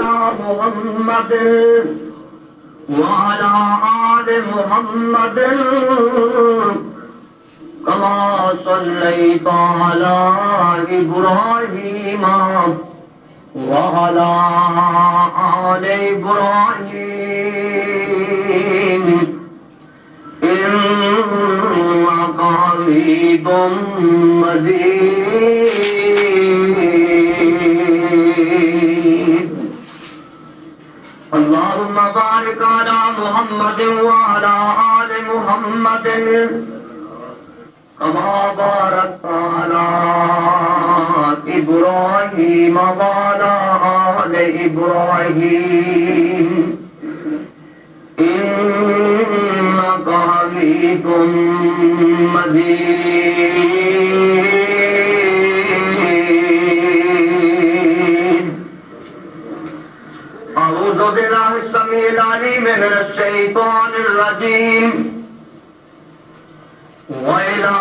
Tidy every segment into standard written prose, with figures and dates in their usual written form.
محمد وعلى آل محمد كما صليت على إبراهيم وعلى آل إبراهيم إنك حميد مجيد. اللهم بارك على محمد وعلى آل محمد كما باركت على إبراهيم وعلى آل إبراهيم إنك حميد مجيد. أعوذ بالله السميع العليم من الشيطان الرجيم. وإلى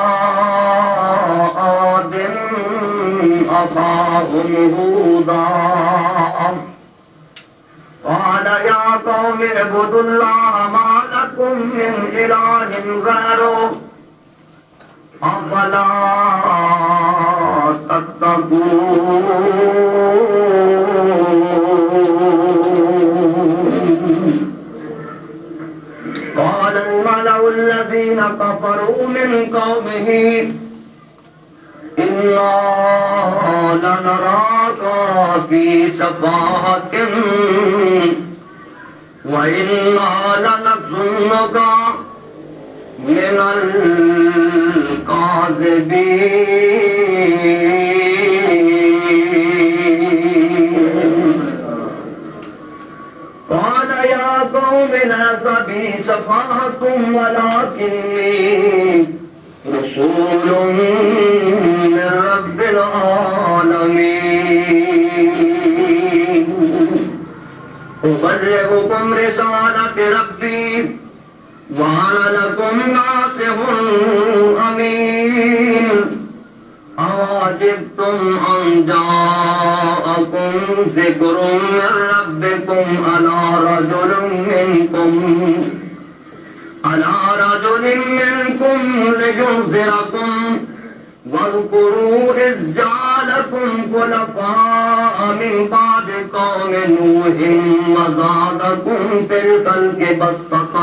عاد أخاهم هودا قال يا قوم اعبدوا الله ما لكم من إله غيره أفلا تتقون. قال الملأ الذين كفروا من قومه إنا لنراك في سفاهة وإنا لنظنك من الكاذبين. قال يا قوم ليس بي سفاهة ولكني رسول من رب العالمين أبلغكم رسالة ربي وأنا لكم ناصح أمين. أوعجبتم أن جاءكم ذكر من ربكم على رجل منكم لينذركم واذكروا إذ جعلكم خلفاء من بعد قوم نوح وزادكم في الخلق بسطة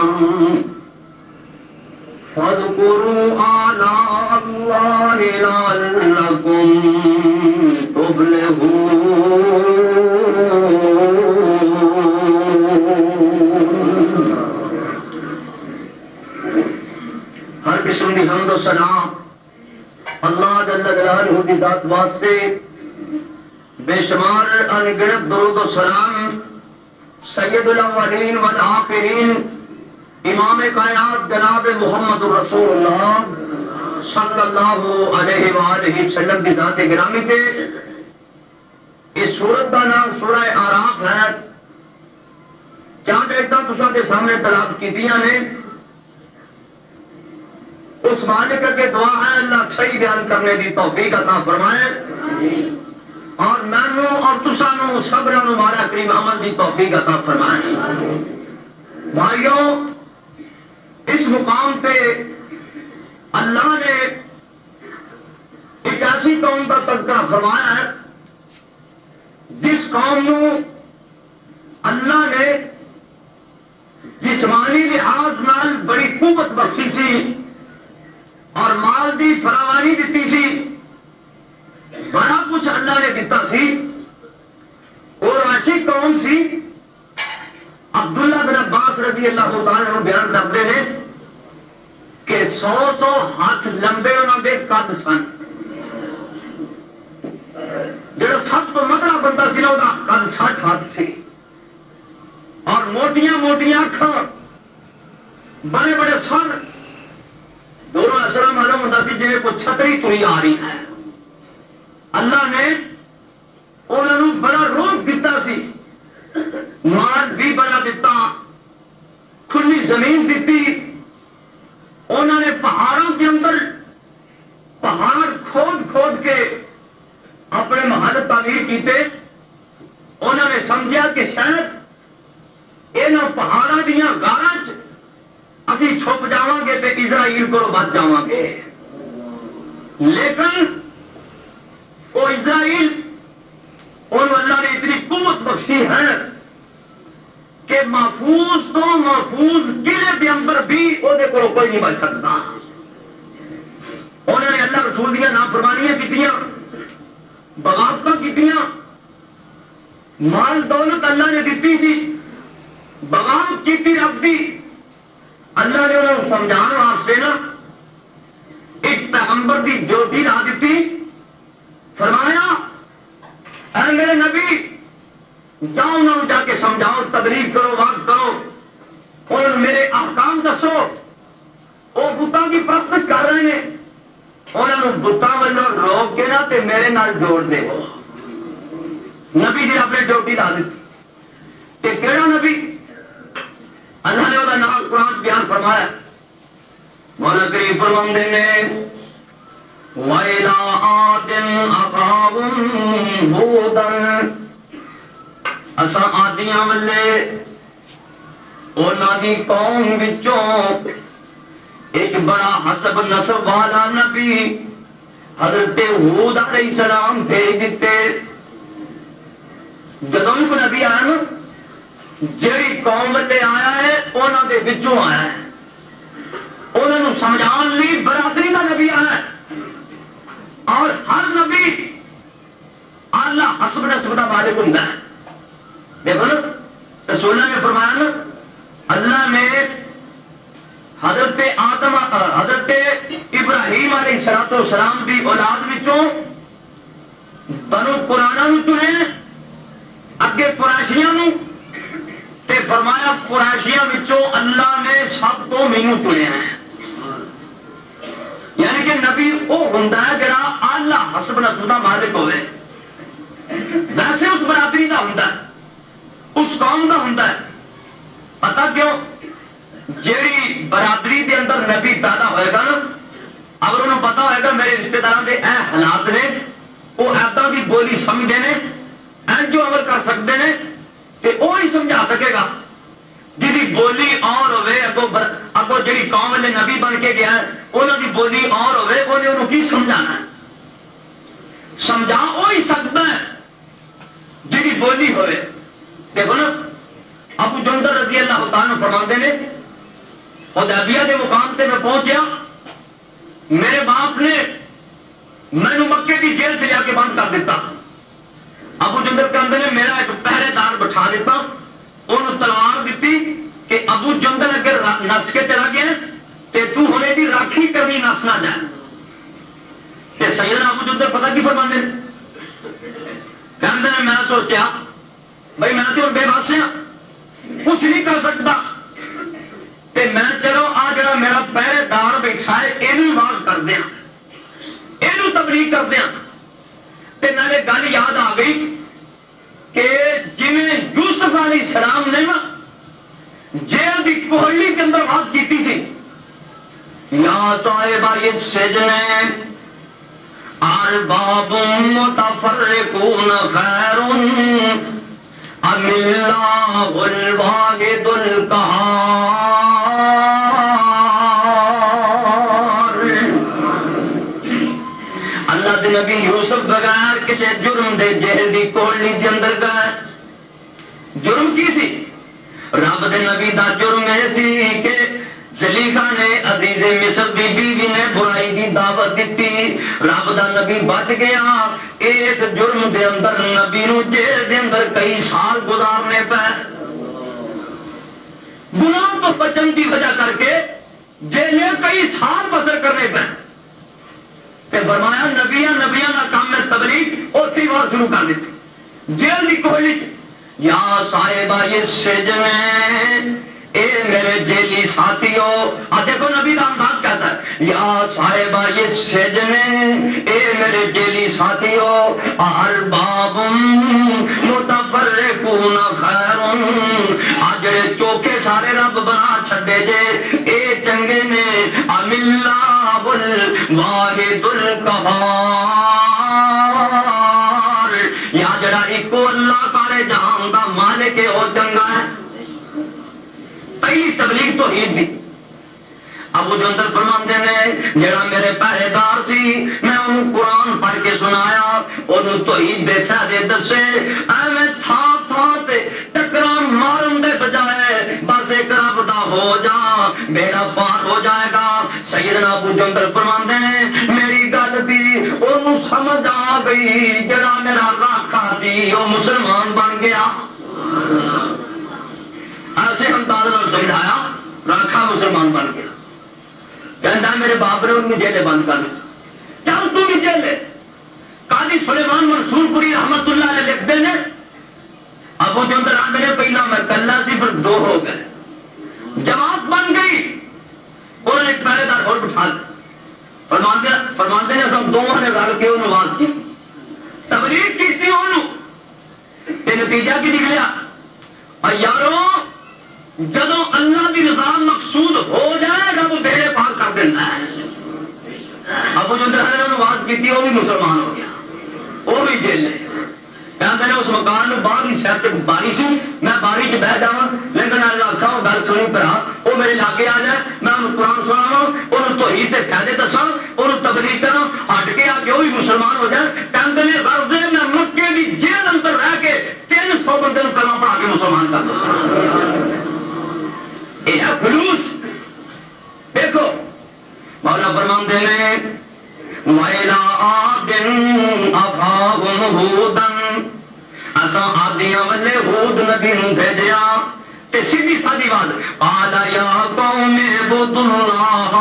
فاذكروا آلاء الله لعلكم تفلحون. ہر قسم کی حمد و ثنا اللہ جل جلالہ کی ذات واسطے، بے شمار انگنت درود و سلام سید الاولین والآخرین امام کائنات جناب محمد رسول اللہ صلی اللہ علیہ وآلہ وسلم کی ذات گرامی پہ. اس سورت کا نام سورہ آراف ہے. چند ایک تساں کے سامنے تلاوت کیتیاں نے. اس مالک کے دعا ہے اللہ صحیح بیان کرنے کی توفیق عطا فرمائے اور مینو اور تسانو سبرانو مارا کریم عمل کی توفیق عطا فرمائے. بھائیوں، اس مقام پہ اللہ نے ایک ایسی قوم کا تذکرہ فرمایا ہے جس قوم کو اللہ نے جسمانی لحاظ نال بڑی قوت بخشی سی اور مال دی فراوانی دیتی سی. بڑا کچھ اللہ نے دیتا سی. اور ایسی قوم سی عبداللہ بن عباس رضی اللہ تعالیٰ عنہ بیان کرتے ہیں کہ 100 ہاتھ لمبے انہوں نے قد سن. جڑا سب تو مدرا بندہ سی نا وہ قد 60 ہاتھ سی اور موٹیاں موٹیاں اکھاں بڑے بڑے سر. دونوں اثر معلوم ہوتا سی جی کوئی چھتری توئی آ رہی ہے. اللہ نے انہوں بڑا روک دیتا سی، مال بھی بڑا دیتا، کھلی زمین دیتی. انہوں نے پہاڑوں کے اندر پہاڑ کھود کھود کے اپنے محل تعمیر کیتے. انہوں نے سمجھا سمجھا کہ شاید یہاں پہاڑوں دیا گاراں اسی چھپ جاواں گے تے اسرائیل کو بچ جاواں گے، لیکن وہ اسرائیل ان اللہ نے اتنی قوت بخشی ہے کہ محفوظ تو محفوظ قلعے کے اندر بھی وہ کوئی نہیں بچ سکتا۔ انہوں نے اللہ رسول دیا نافرمانیاں کیتیاں، بغاوتاں کیتیاں، مال دولت اللہ نے دیتی سی، بغاوت کیتی رب دی، اللہ نے انہوں نے سمجھان واسطے نا ایک پیغمبر کی ڈیوٹی لا دیتی، فرمایا اے میرے نبی جاؤ انہوں جا کے سمجھاؤ، تبلیغ کرو، وعظ کرو، انہوں نے میرے احکام دسو، وہ بتاں کی پرستش کر رہے ہیں، انہوں نے بتاں والوں روک کے نا تے میرے نال جوڑ دے۔ نبی جی اپنے ڈیوٹی لا دیتی کہ کہڑا نبی؟ اللہ نے وہ نام قرآن بیان فرمایا، مولا کریم فرماندے نے وَإِلَىٰ عَادٍ أَخَاهُمْ هُودًا، اساں عادیاں والے انہاں دی قوم وچوں ایک بڑا حسب نسب والا نبی حضرت ہود علیہ السلام بھیج دیتے۔ جدوں کو نبی آیا نا جیڑی قوم والے آیا ہے انہاں دے وچوں آیا ہے، انہوں نے سمجھان لی برادری کا نبی آیا ہے، اور ہر نبی اللہ حسب نسب کا مالک ہوتا ہے۔ دیکھو نا رسول نے فرمایا نا اللہ نے حضرت آدم حضرت ابراہیم علیہ السلام کی اولاد وچوں بنو قرآنہ نو چنے، اگے قریشیاں نو، تے فرمایا قریشیاں وچوں اللہ نے سب تو مینوں چنیا ہے۔ یعنی کہ نبی وہ ہوندا ہے جڑا اللہ حسب نسب دا مالک ہوئے، ویسے اس برادری دا ہوندا ہے، اس قوم دا ہوندا ہے۔ پتہ کیوں؟ جیڑی برادری دے اندر نبی پیدا ہوئے گا نا، اگر انہوں پتا ہوئے گا میرے رشتہ داروں کے اے حالات نے، وہ ایدا کی بولی سمجھتے ہیں، جو عمل کر سکتے ہیں، تو وہی سمجھا سکے گا جی بولی اور ہوئے، اگو جی قوم والے نبی بن کے گیا ہے انہوں کی بولی اور ہوئے، انہوں کی سمجھانا ہے، سمجھا وہی سکتا ہے جی بولی ہوئے۔ دیکھو نا ابو جندل رضی اللہ تعالیٰ فرماتے ہیں حدیبیہ کے مقام سے میں پہنچیا، میرے باپ نے مینو مکے کی جیل سے جا کے بند کر دیتا، ابو جندل کے اندر نے میرا ایک پہرے دار بٹھا دیتا، انہوں تلوار دیتی کہ ابو جندل اگر نس کے چلا گیا تے تو ہونے دی راکھی کرنی نس نہ جائے۔ کہ سیدنا ابو جندل پتہ کی فرماتے ہیں، کہتے ہیں میں سوچیا بھائی میں تو بے بس ہاں، کچھ نہیں کر سکتا، تے میں چلو آ جڑا میرا پہرے دار بیٹھا ہے یہ واز کر دیا، یہ تبلیغ کر دیا، تے نالے گل یاد آ گئی کہ جی یوسف علیہ السلام نے نا جیل کی کوہلی کے اندر بات کی تھی، یا طائبہ السجن ارباب متفرقون خیر ام اللہ الواحد القہار۔ اللہ دے نبی یوسف بغیر کسی جرم دے جیل دی کوہلی دے اندر گئے، جرم کی سی؟ رب دے نبی دا جرم یہ سی کہ زلیخا نے عزیز مصر دی بیوی نے برائی دی دعوت دیتی، رب دا نبی بچ گیا، ایک جرم دے اندر نبی نو جیل دے اندر کئی سال گزارنے پے، گناہ تو بچن کی وجہ کر کے جیل کئی سال بسر کرنے پے، تے فرمایا نبیاں کا کام ہے تبلیغ، اوتھی بار شروع کر دیتی جیل دی کوہلی چ، یا صاحبہ السجن اے میرے جیلی ساتھیو، دیکھو نبی کا انداز کیسا ہے، یا صاحبہ السجن اے میرے جیلی ساتھیو ارباب متفرقون خیر، جڑے چوکھے سارے رب بنا چھڈے جے اے چنگے نے ام اللہ الواحد القہار، یا جڑا ایکو اللہ سارے جہان دا مالک توحید دی۔ ابو جندل فرماندے نے جڑا میرے پہرے دار سی میں انہوں قرآن پڑھ کے سنایا انہوں توحید دے فائدے دسے ایویں تھا تے ٹکران مارن دے بجائے بس ایک رب دا ہو جا میرا پار ہو جائے گا۔ سیدنا ابو جندل فرماندے نے میری گل بھی انہوں سمجھ آ گئی جڑا میرا راکھا سی وہ مسلمان بن گیا۔ ایسے انداز میں سمجھایا راکھا مسلمان بن گیا۔ کہنا میرے باپ نے ان جیلے بند کر چل تو بھی جیلے۔ قاضی سلیمان منصور پوری رحمت اللہ علیہ لکھتے ہیں ابو جندل آندے نے پہلا میں کلا سی پھر دو ہو گئے جماعت بن گئی انہوں نے ایک پہلے دار اور بٹھا دیا فرماندے نے سب دونوں نے رل کے انہوں آواز کی تبلیغ کی تھی انہوں تے نتیجہ کی نکلیا اور یارو جدو اللہ کی رضا مقصود ہو جائے گا وہ بیڑے پار کر دینا ہے۔ ابو جندل نے آواز کی تھی وہ بھی مسلمان ہو گیا وہ بھی جیل ہے۔ کہتے ہیں اس مکان میں باہر شہر سے باری سی میں باری چ بہ جا لیکن آخا وہ گل سنی پڑا وہ میرے لاگے آ جائے میں انہوں قرآن سناوا انہوں توحید کے فائدے دسا انہوں تبلیغ کرا ہٹ کے آ کے وہ بھی مسلمان ہو جائے۔ کہتے ہیں غرض ہے میں مکے کی جیل اندر رہ کے 300 بندے کو کلمہ پڑھا کے مسلمان کر دوں۔ یہ ہے خلوص۔ دیکھو مولا فرماندے نے وَإِلَىٰ عَادٍ أَخَاهُمْ هُودًا اساں عادیاں والے ہود نبی نوں بھیجیا تے سیدھی سادی بات قال یا قوم اعبدوا اللہ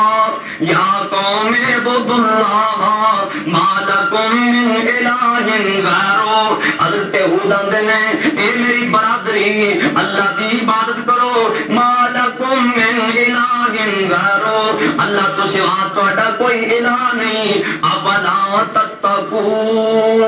یا قوم اعبدوا اللہ ما لکم من الہ غیرہ۔ حضرت ہود آندے نے اے میری برادری اللہ دی عبادت کرو ما لکم من الہ غیرہ اللہ تو سوا تہاڈا کوئی الہ نہیں افلا تتقون۔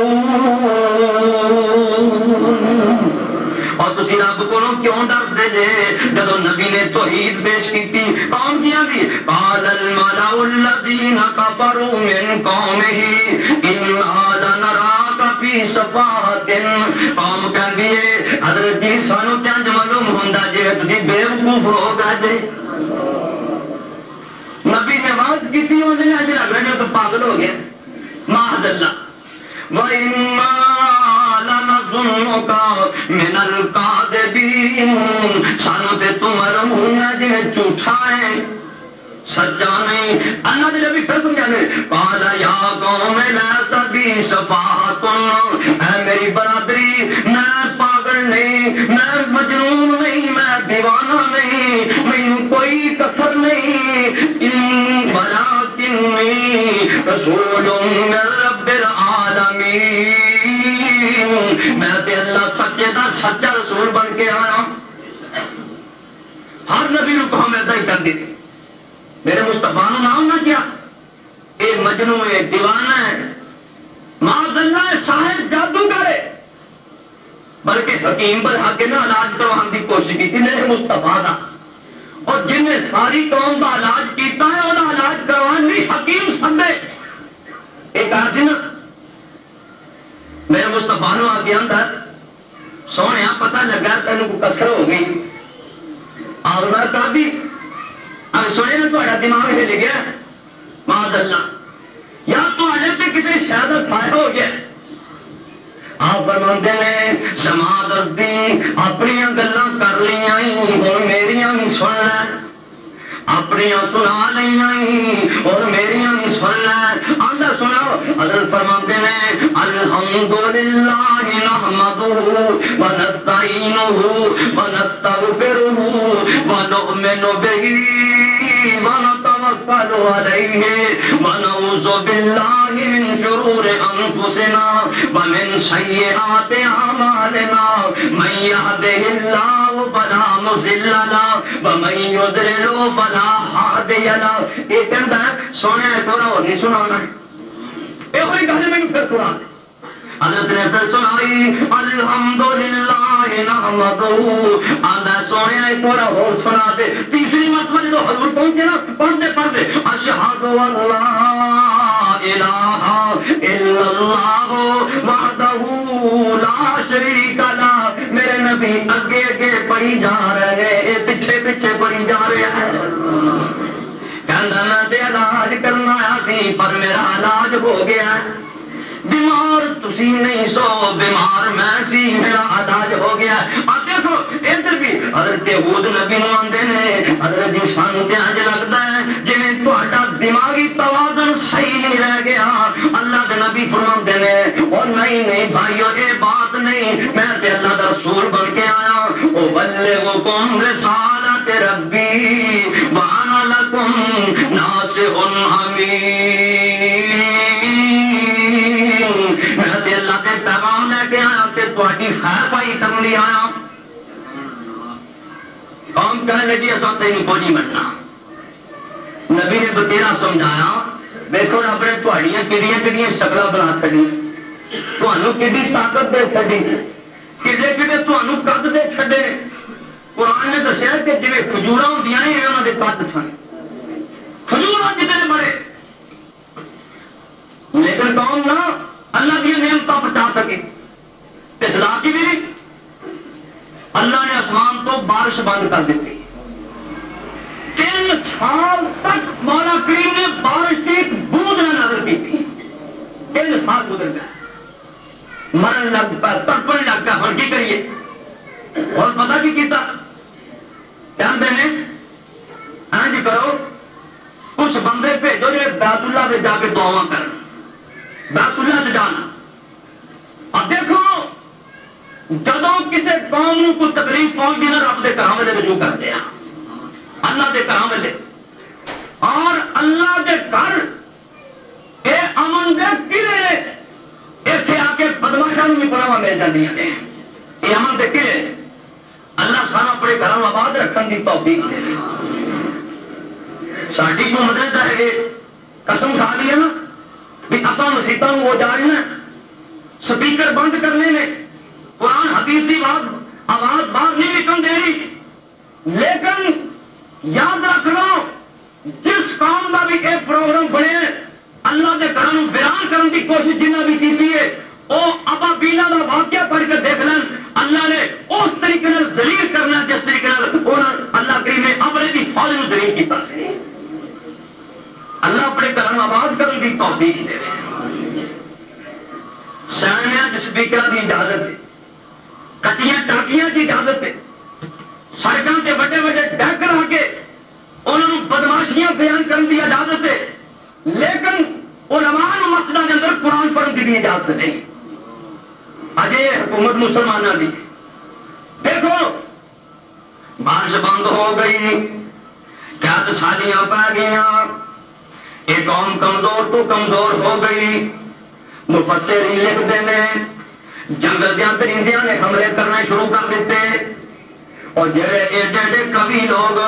اور تسی رب کو کیوں ڈرتے جے جدو نبی نے توحید پیش کی قوم کیا دی قال الملأ الذین کفروا من قومه انا لنراک فی سفاہۃ۔ قوم کہندی ہے حضرت جی سانو چنج معلوم ہوندا جے تسی بیوقوف ہو گئے جے۔ نبی نے بات کی تھی انہوں نے اج لگ رہا ہے تو پاگل ہو گیا معاذ اللہ۔ وَإِنَّا لَنَظُنُّكَ مِنَ الْكَاذِبِينَ سانو تے تم رہنا جی جھوٹا ہے سچا نہیں۔ اللہ نے نبی پھر سمجھانے قال یا قوم لیس بی سفاہۃ اے میری برادری میں پاگل نہیں میں مجنون نہیں میں دیوانہ نہیں میں کوئی کسر نہیں ولکنی رسول من رب العالمین میں تے اللہ سچے دا سچا رسول بن کے آیا۔ ہر نبی کو ہم ایسا ہی کر دیتے میرے مصطفیٰ نے نام نہ کیا اے مجنون ہے دیوانہ ہے معاذ اللہ صاحب جادوگر ہے بلکہ حکیم بالحق نہ علاج کروانے کی کوشش کی تھی میرے مصطفیٰ دا اور جن نے ساری قوم کا علاج کیتا ہے انہاں علاج کروانے حکیم سمجھے ایک آسی نا میرے مصطفیٰ نے آگے اندر سونے پتہ لگا تینوں کو کسر ہو گئی اور میں کہا بھی اب سونے نا تو دماغ ہل گیا معاذ اللہ یا تو تے کسی شاید سایہ ہو گیا۔ آپ فرماندے نے سماعت دی اپنی گلاں کر لیاں ہن میریاں بھی سن لے اپنی سنا لیاں اور میریاں بھی سن لے اندر سناؤ۔ حضرت فرماندے نے الحمدللہ نحمدہ ونستعینہ ونستغفرہ ونؤمن بہ ونتوکل علیہ ونعوذ باللہ من شرور انفسنا ومن سیئات اعمالنا من یہدہ اللہ فلا مضل لہ ومن یضلل فلا ہادی لہ۔ یہ کہتا ہے سونے تھوڑا اور نہیں سنانا یہ کوئی گل میں پھر سنا دے۔ حضرت نے پھر سنائی الحمدللہ نحمدہ آدھا سونے ایک تھوڑا اور سنا دے۔ تیسری مرتبہ جو حضور پہنچے نا پڑھتے پڑھتے اشہد ان لا الہ الا اللہ وحدہ لا شریک لہ۔ میرے نبی اگے اگے پڑھی جا رہے ہیں، پیچھے پیچھے پڑھی جا رہے ہیں. کہندا میں تے علاج کرنا آیا سی پر میرا علاج ہو گیا. بیمار تسی نہیں سو، بیمار میں سی، میرا علاج ہو گیا. اب دیکھو ادھر بھی حضرت ہود نبی نو آندے نے حضرت جی سانو تے انج لگدا ہے جویں تہاڈا دماغی توازن صحیح نہیں رہ گیا. اللہ دے نبی فرماندے نے او نہیں بھائیو اے بات نہیں، میں تے اللہ دا رسول بن کے آیا. او بلغکم رسالت ربی وانا لکم ناصح امین. میں اللہ کے پیغام لے کے آیا تے تہاڈی خیر پائی کرن لئی آیا. قوم کہنے لگی اساں تینوں کوئی نہیں مننا. نبی نے بتیرا سمجھایا دیکھو رب نے تہاڈیاں کڈیاں کڈیاں شکلاں بنا چھڈیاں، تہانوں کڈی طاقت دے چھڈی، کڈے کڈے تہانوں قد دے چھڈے. قرآن نے دسیا کہ جویں کھجوراں ہوندیاں نے انہاں دے قد سن، کھجوراں جتنے بڑے، لیکن قوم نہ اللہ کی نعمتاں بچا سکے. اصلاح کی بھی اللہ نے آسمان تو بارش بند کر دیتی. 3 سال تک مولا کریم نے بارش کی ایک بوند نہ نظر کی تھی. 3 سال گزر گئے، مرن لگ پا، تڑپنے لگ گیا. ہم کی کریے؟ اور پتا کی کیتا کہتے ہیں انج کرو کچھ بندے بھیجو جو بیت اللہ میں جا کے دعا کر، بیت اللہ سے جانا. اب دیکھو جدو کسی قوم کو کوئی تکلیف پہنچتی نا رب کے گھر میں رجوع کرتے ہیں، اللہ کے گھر میں. اور اللہ کے گھر یہ امن دے قلعے اتنے آ کے بدماشاں بھی پناہ مل جاتی ہیں. یہ امن دے قلعے اللہ سارا اپنے گھروں آباد رکھنے کی توفیق دے. ساری کو مدد ہے قسم کھا لی ہے نا بھی اصل مسیحتوں کو جانا، سپیکر بند کرنے نے، قرآن حدیث کی آواز باہر نہیں نکل دے رہی. لیکن یاد رکھ لو جس قوم کا بھی ایک پروگرام بنے اللہ کے گھروں ویران کرنے کی کوشش جنہیں بھی کی ہے وہ ابا بیلا کا واقعہ پڑھ کے دیکھ لیں. اللہ نے اس طریقے ذلیل کرنا جس طریقے اللہ کریم نے اپنے کی فوج کو ذلیل کیا. اللہ اپنے گھروں آباد کرنے کی توفیق دے. سیاح سپیکر کی اجازت ہے، کچیاں ٹانکیاں کی اجازت ہے، سڑکوں کے بڑے بڑے ڈیک لا کے انہوں بدماشیاں بیان کرنے کی اجازت ہے. لیکن علماء مسجدوں کے اندر قرآن پڑھنے کی اجازت نہیں. اجے حکومت مسلمانوں کی دیکھو بارش بند ہو گئی، کیا سالیاں پی گئی، یہ قوم کمزور تو کمزور ہو گئی. مفسرین لکھتے ہیں جنگل دیا درندیاں نے حملے کرنے شروع کر دیتے اور جڑے ایڈے ایڈے کبھی لوگ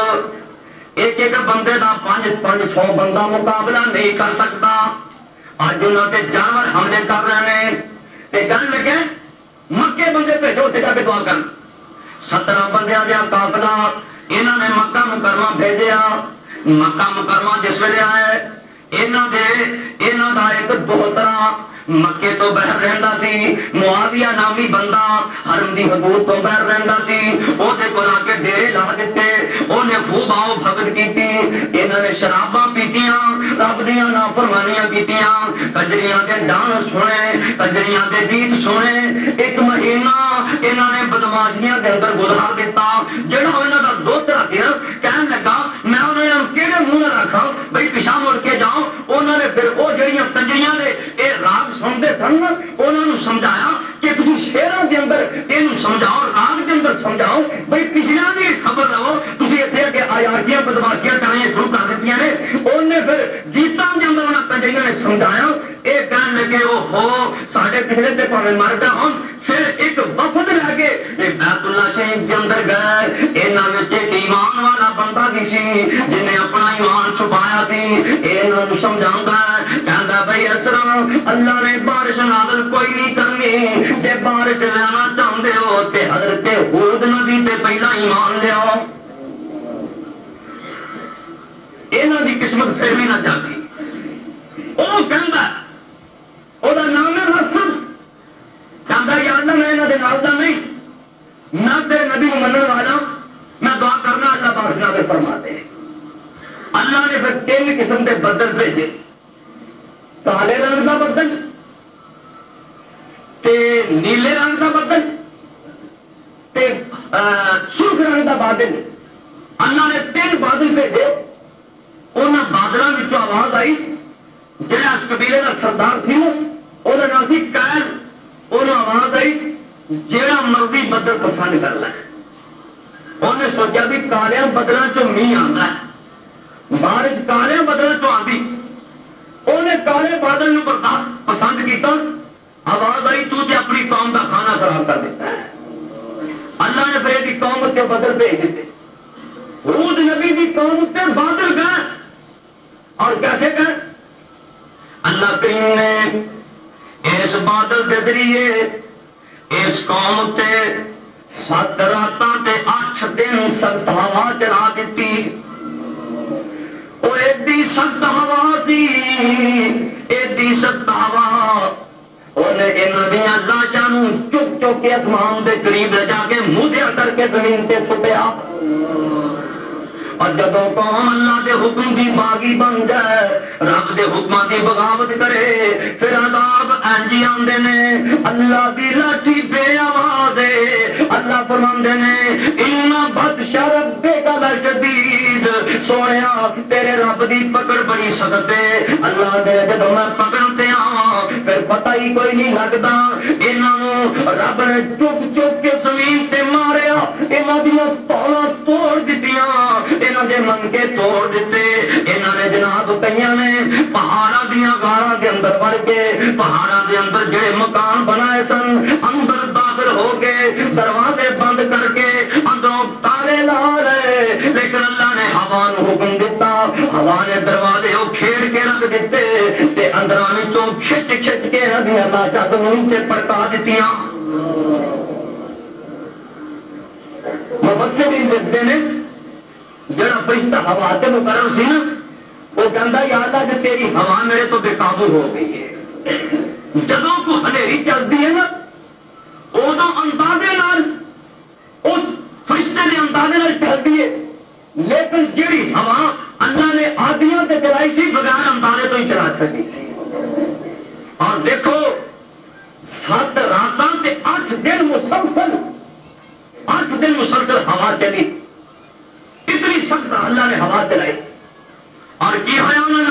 ایک ایک بندے کا 500 بندہ مقابلہ نہیں کر سکتا. اج انہوں نے جانور حملے کر رہے ہیں کہنے لگے مکے بندے بھیجو اتنے جا کے دعا کر. 17 بندیاں دیا قافلہ انہوں نے مکہ مکرمہ بھیجا. مکہ مکرمہ جس ویلے آئے انہوں کا ایک بہترا مکے تو باہر رہندا سی، معاویہ نامی بندہ حرم دی حدود تو باہر رہندا سی. وہ کو آ کے ڈیرے لا دیتے، انہیں خوب آؤ بھگت کی. انہوں نے شراباں پیتیاں، رب دیا نافرمانیاں کیتیاں، کجریاں کے ڈانس سنے، کجریاں کے گیت سنے. 1 مہینہ انہوں نے بدماشیاں کے اندر گزار دیتا. جہاں انہوں کا دوترا سی نا کہنے لگا میں انہوں کہڑے منہ رکھا بھائی پیچھا مڑ کے جاؤ. انہوں نے پھر وہ جہاں کنجریاں نے یہ راگ سنتے سن انہوں نے سمجھایا کہ تم شیروں کے اندر یہ سمجھاؤ، راگ کے اندر سمجھاؤ بھائی پچھلے کی خبر لو. تھی اتنے اگے آیاتیاں بدماشیاں کرنے شروع کر دیتی نے. انہیں پھر گیتوں کے اندر انہوں کنجریاں نے سمجھایا. یہ کہنے لگے وہ ہو سارے پچھلے سے پاوے مر گئے ہوں. پھر ایک وفد لے کے بیت اللہ شریف کے اندر گئے. یہاں ایک ایمان والا بندہ بھی سی جنہیں اپنا ایمان چھپایا تھی. یہ سمجھا کہتا بھائی اس طرح اللہ نے بارش نازل کوئی نہیں کرنی، جی بارش لینا چاہتے ہو تو حضرت ہود نبی تے پہلا ایمان لیاؤ. یہاں کی قسمت پھر بھی نہ جاتی. وہ کہتا وہ نام ہے رسم کہتا یا اللہ میں یہاں کے نال دا نہیں نہ بدل بھیجے، کالے رنگ کا بدل تے نیلے رنگ کا بدل تے سرخ رنگ کا بادل، اللہ نے 3 بادل بھیجے. انہوں بادلوں میں آواز آئی، جہاں اس قبیلے کا سردار سی وہ نام سی قائل، انہوں آواز آئی جہاں مرضی بدل پسند کر لے. انہیں سوچا بھی کالیا بدلوں چ میہ آتا ہے، بارش کالیا بدلوں چ آتی، انہیں کالے بادل پسند کیتا. آواز آئی تو تے اپنی قوم کا کھانا خراب کر دیتا ہے. اللہ نے پھر یہ قوم کے بدل بھیج دیتے. ہود نبی کی قوم سے بادل گئے، اور کیسے گئے؟ اللہ کریم نے اس بادل کے ذریعے اس قوم تے 7 راتاں تے 8 دن سخت ہوا چلا دیتی. وہ ایڈی سخت ہوا تھی، ایڈی سخت ہوا، انہیں انہاں لاشاں چک چک کے آسمان کے قریب لے جا کے موزیا کر کے زمین تے سٹیا. اور جب قوم اللہ دے حکم کی باغی بن جائے، رب دے حکماں کی بغاوت کرے، پھر عذاب انجی آندے نے. اللہ دی لاٹھی بے آواز ہے. اللہ فرماندے نے ان بطش ربک لشدید، سونیا تیرے رب دی پکڑ بڑی سخت ہے. اللہ دے جدوں میں پکڑ تے آواں پھر پتہ ہی کوئی نہیں لگدا. انہاں رب نے چک چک کے زمین تے ماریا، انہاں دیاں توڑاں توڑ دتیاں، انہاں دے منگے توڑ دیتے. انہاں نے جناب کئیاں نے پہاڑاں دیاں غاراں دے اندر وڑ کے پہاڑاں دے اندر جڑے مکان بنائے سن اندر داخل ہو کے دروازے بند کر کے اندروں تالے لا رہے. لیکن اللہ نے ہوا نوں حکم دیتا، ہوا نے دروازے وہ کھیڑ کے رکھ دیتے تے اندراں وچوں کھچ کھچ کے ندیاں لاشاں زمین تے پڑکا دتیاں. مفسرین لکھتے ہیں جڑا فرشتہ ہوا تے مقرر سی نا، وہ کہندا یا اللہ کہ تیری ہوا میرے تو بے قابو ہو گئی ہے. جدوں کو ہنیری چلتی ہے نا ادو اندازے نال اس فرشتے کے اندازے نال چلتی ہے، لیکن جیڑی ہوا اللہ نے آدیاں تے چلائی سی بغیر اندازے تو ہی چلا سکی سی. اور دیکھو 7 راتاں تے 8 دن مسلسل 8 دن مسلسل ہوا چلی. اتنی سخت اللہ نے ہوا چلائی. اور کی ہوا انہوں نے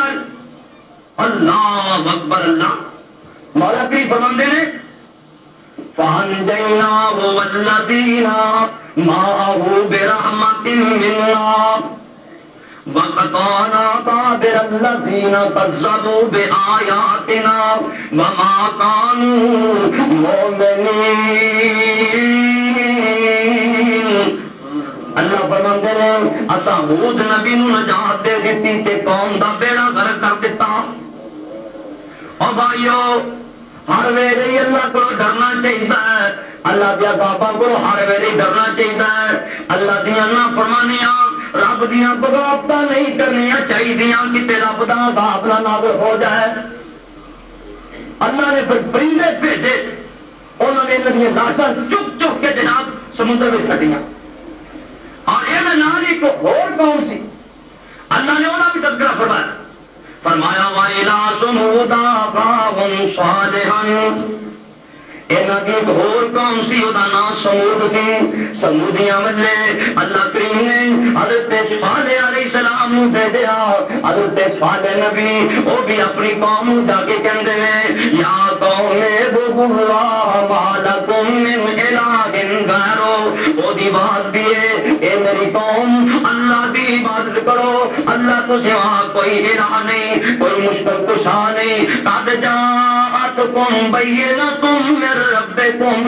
اللہ اکبر. اللہ مولا کی فرماندے نے فَأَنْجَيْنَاهُ وَالَّذِينَ مَعَهُ بِرَحْمَةٍ مِّنَّا وَقَطَعْنَا دَابِرَ الَّذِينَ كَذَّبُوا بِآيَاتِنَا وَمَا كَانُوا مُؤْمِنِينَ. اللہ فرماندے نے اساں ہود نبی نوں نجات دے دتی تے قوم دا بیڑا غرق کر دتا. او بھائیو ہر ویلے اللہ کو ڈرنا چاہیے، اللہ دیا عذاباں کو ہر ویلے ڈرنا چاہیے. اللہ دیا نافرمانیاں رب دیا بغاوتاں نہیں کرنیاں چاہیے کہ رب دا عذاب نہ نازل ہو جائے. اللہ نے پھر پرندے بھیجے، انہوں نے ان لاشاں چک چک کے جناب سمندر میں سٹیاں. اور یہ نال ایک اور قوم سی، اللہ نے انہوں بھی تذکرہ فرمایا. فرمایا وَإِلَىٰ ثَمُودَ أَخَاهُمْ صَالِحًا. انہاں دی ایک اور قوم سی، وہ نام سمود سی. سمودیاں والے اللہ کریم نے حضرت صالح علیہ السلام نوں بھیجیا. حضرت صالح نبی وہ بھی اپنی قوم نوں جا کے کہندے نے یا قوم اعبدوا اللہ ما لکم من الہ غیرہ. وہ دی بات بھی ہے اے میری قوم اللہ دی عبادت کرو، اللہ تو سوا کوئی الہ نہیں، کوئی مشکل کشا نہیں. قد جاءتکم بینۃ من ربکم.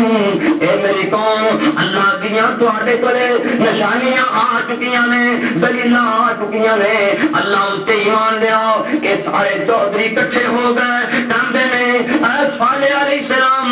اے میری قوم اللہ دیاں تواڈے کولے نشانیاں آ چکیاں نے، دلیلاں آ چکیاں نے. اللہ اُتے ایمان لیا. یہ سارے چودھری کٹھے ہو گئے کہندے نے اے صالح علیہ السلام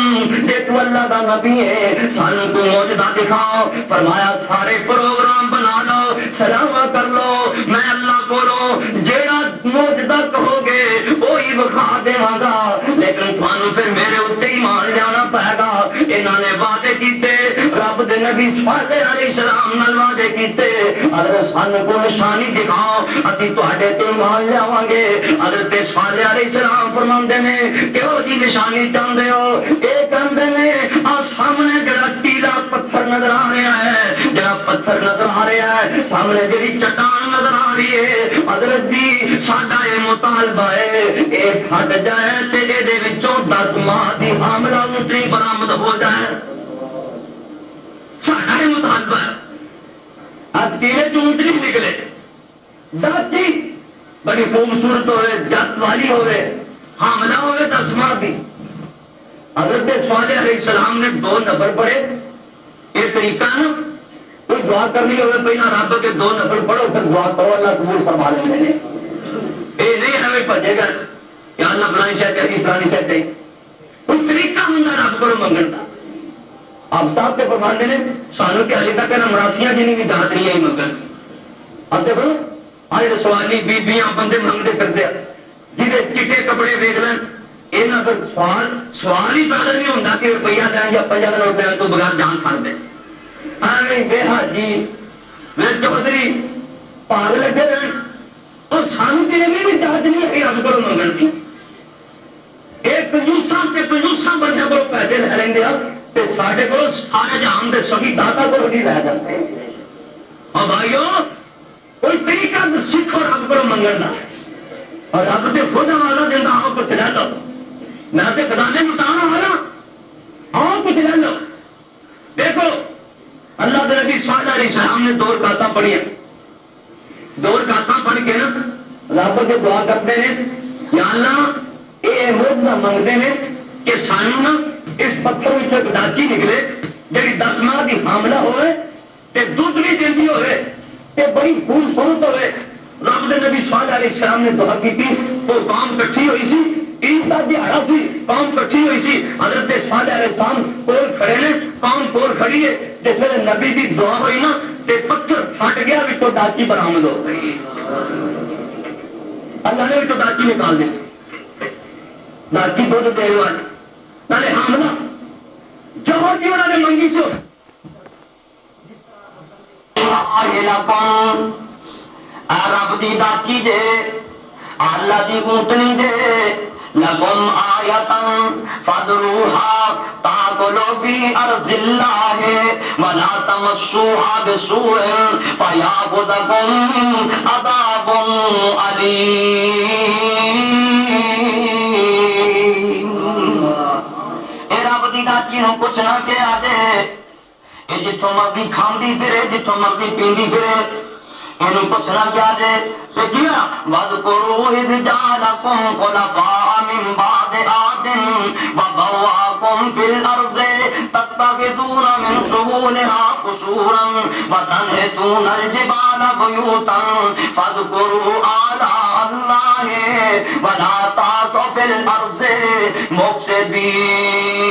جے تو اللہ دا نبی ہے سانوں تو معجزہ دکھاؤ. فرمایا سارے پروگرام بنا لو، سلام کر لو، میں اللہ کولو جیڑا معجزہ کہو گے وہی وکھا دیواں گا، لیکن تھانوں پھر میرے اُتے ایمان لیانا پائے گا. انہوں نے وعدے کیتے، رب رب دے نبی صالح علیہ السلام نال وعدے کیتے حضرت سان کو نشانی دکھاؤ اسی تواڈے تے ایمان لیاواں گے حضرت صالح علیہ السلام فرماندے نے کہو جی نشانی چاہندے ہو اے کہندے نے آ سامنے جڑا ٹیلا پتھر نظر آ رہا ہے جڑا پتھر نظر آ رہا ہے سامنے جڑی چٹان نظر آ رہی ہے حضرت جی ساڈا یہ مطالبہ ہے اے پھٹ جائے تے اے دے وچوں 10 ماہ دی حاملہ اونٹنی برآمد ہو جائے ساڈا یہ مطالبہ ہے اس کیلے چونٹ نہیں نکلے داچی بڑی خوبصورت ہوئے جت والی ہوئے حاملہ ہوئے 10 ماہ دی حضرت صالح علیہ السلام نے 2 نفل پڑھے یہ طریقہ نا کوئی دعا کرنی ہوئے پہلا رب کے 2 نفل پڑھو پھر دعا کرو اللہ قبول فرما لیں گے یہ نہیں ہمیں بھجے گا یا اللہ فلانی شاید چاہیے فلانی شاید چاہیے کوئی طریقہ ہوں رب کو منگن کا آپ صاحب کے فرمانے نے سانو کے حالی تک مراسیاں جنہیں بھی دات نہیں آئی منگن اب دیکھو آج سوالی بیبیاں بندے منگتے کرتے جہے چٹے کپڑے ویک لین یہاں پر سوال ہی پیدا نہیں ہوتا کہ روپیہ دیں یا 50 روپیہ تو بغیر جان سکتے بے حاجی میرے چودھری پاگ لگے رہے اور سانو کے لیے بھی جانچ نہیں ہے رب کو منگن کی ایک کنجوساں بندے کو پیسے لے لیں گے تے ساڈے کو سارے جہان دے سبھی داتا کو نہیں رہ جاتے اور بھائیو کوئی طریقہ سیکھو رب کو منگن کا اور رب سے خود آواز دینا آؤ کچھ لے لو میں تے خزانے مٹانا والا آؤ کچھ لے لو دیکھو اللہ کے نبی صالح علیہ السلام نے 2 رکعتاں پڑھی 2 رکعتاں پڑھ کے نا رب سے دعا کرتے ہیں یا اللہ یہ معجزہ منگتے ہیں کہ سانو نا اس پتھر میں ایک ڈاچی نکلے جی 10 ماہ کی حاملہ ہوئے تے دودھ بھی دیندی ہوئے تے بڑی خوبصورت ہوئے رب دے نبی صالح علیہ السلام نے دعا کی تھی وہ قوم کٹھی ہوئی سی عید کا دہاڑا سی قوم کٹھی ہوئی سی حضرت صالح علیہ السلام کول کھڑے نے قوم کول کھڑی ہے جس ویلے نبی کی دعا ہوئی نا تے پتھر پھٹ گیا وچوں ڈاچی برآمد ہو گئی اللہ نے وچوں ڈاچی نکال دی ڈاچی دودھ دینے والی نالے حاملہ جوہر کی انہوں نے منگی سو رب دی ڈاچی دے اللہ دی اونٹنی دے لکم آیتن فادروہا تاکلو بی ارض اللہ ولا تمسوہا بسوئن فیاخذکم عذاب علیم اے رب دی ڈاچی نو کچھ نہ کہا دے اے جتھوں مرضی کھاندی پھرے جتھوں مرضی پیندی پھرے انہوں پوچھنا کیا دے کہ کیا وَذْكُرُوا إِذْ جَعَلَكُمْ خُلَفَاءَ مِنْ بَعْدِ عَادٍ وَبَوَّأَكُمْ فِي الْأَرْضِ تَتَّخِذُونَ مِنْ سُهُولِهَا قُصُورًا وَتَنْحِتُونَ الْجِبَالَ بُيُوتًا فَاذْكُرُوا آلَاءَ اللَّهِ وَلَا تَعْثَوْا فِي الْأَرْضِ مُفْسِدِينَ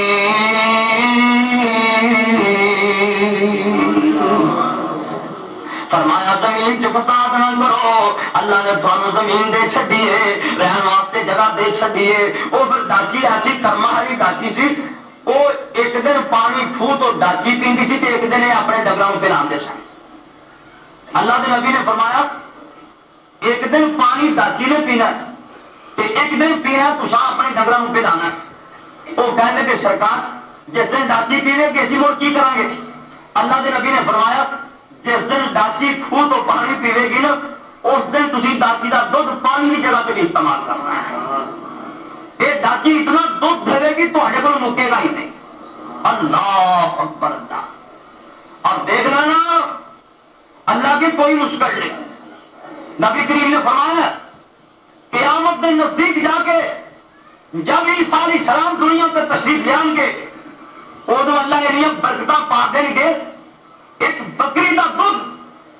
فرمایا زمین چ فساد نہ کرو اللہ نے تمہیں زمین دے چھڈیے رہن واسطے جگہ دے چھڈیے وہ پھر ڈاچی ایسی کرما والی ڈاچی سی وہ ایک دن پانی کھو تو ڈاچی پیندی سی تے ایک دن اپنے ڈنگراں نوں پلاندے سن اللہ کے نبی نے فرمایا ایک دن پانی ڈاچی نے پینا تے ایک دن پینا تساں اپنے ڈنگراں نوں پلانا وہ کہنے کہ سرکار جس دن ڈاچی پینے کہ اسی مڑ کی کریں گے اللہ کے نبی نے فرمایا جس دن ڈاچی کھو تو پانی پیوے گی نا اس دن تھی ڈاچی کا دودھ پانی کی جگہ پہ بھی استعمال کرنا ہے یہ ڈاچی اتنا دودھ دے گی تو مکے گا ہی نہیں اللہ اکبر اللہ اور دیکھنا نا اللہ کی کوئی مشکل نہیں نبی کریم نے فرمایا قیامت کے نزدیک جا کے جب عیسیٰ علیہ السلام دنیا پہ تشریف لے آئیں گے ادو اللہ یہ برکتاں پا دیں گے ایک بکری کا دودھ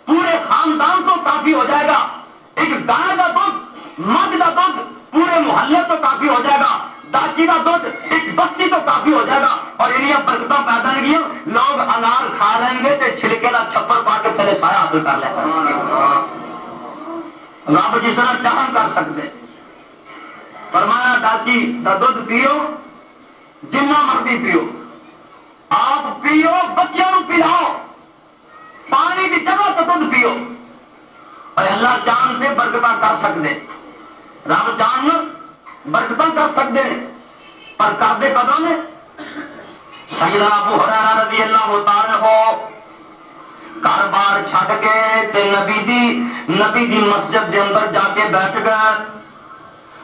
پورے خاندان کو کافی ہو جائے گا ایک گائے کا دودھ مجھ کا دودھ پورے محلے تو کافی ہو جائے گا ڈاچی کا دودھ ایک بستی تو کافی ہو جائے گا اور انہیں برکتاں پیدا نہیں گیا لوگ انار کھا لیں گے تو چھلکے کا چھپر پا کے تھلے سایہ حاصل کر لیں گے رب جس طرح چاہن کر سکتے فرمایا ڈاچی کا دودھ پیو جنہ مرضی پیو آپ پیو بچیاں نو پلاؤ پانی کی جگہ تو دودھ پیو اور اللہ جان سے برکتاں کر سکتے رب جان برکتاں کر سکتے پر کرتے کدوں نے سیدنا ابو ہریرہ رضی اللہ تعالی عنہ گھر بار چھڈ کے تے نبی دی مسجد دے اندر جا کے بیٹھ گئے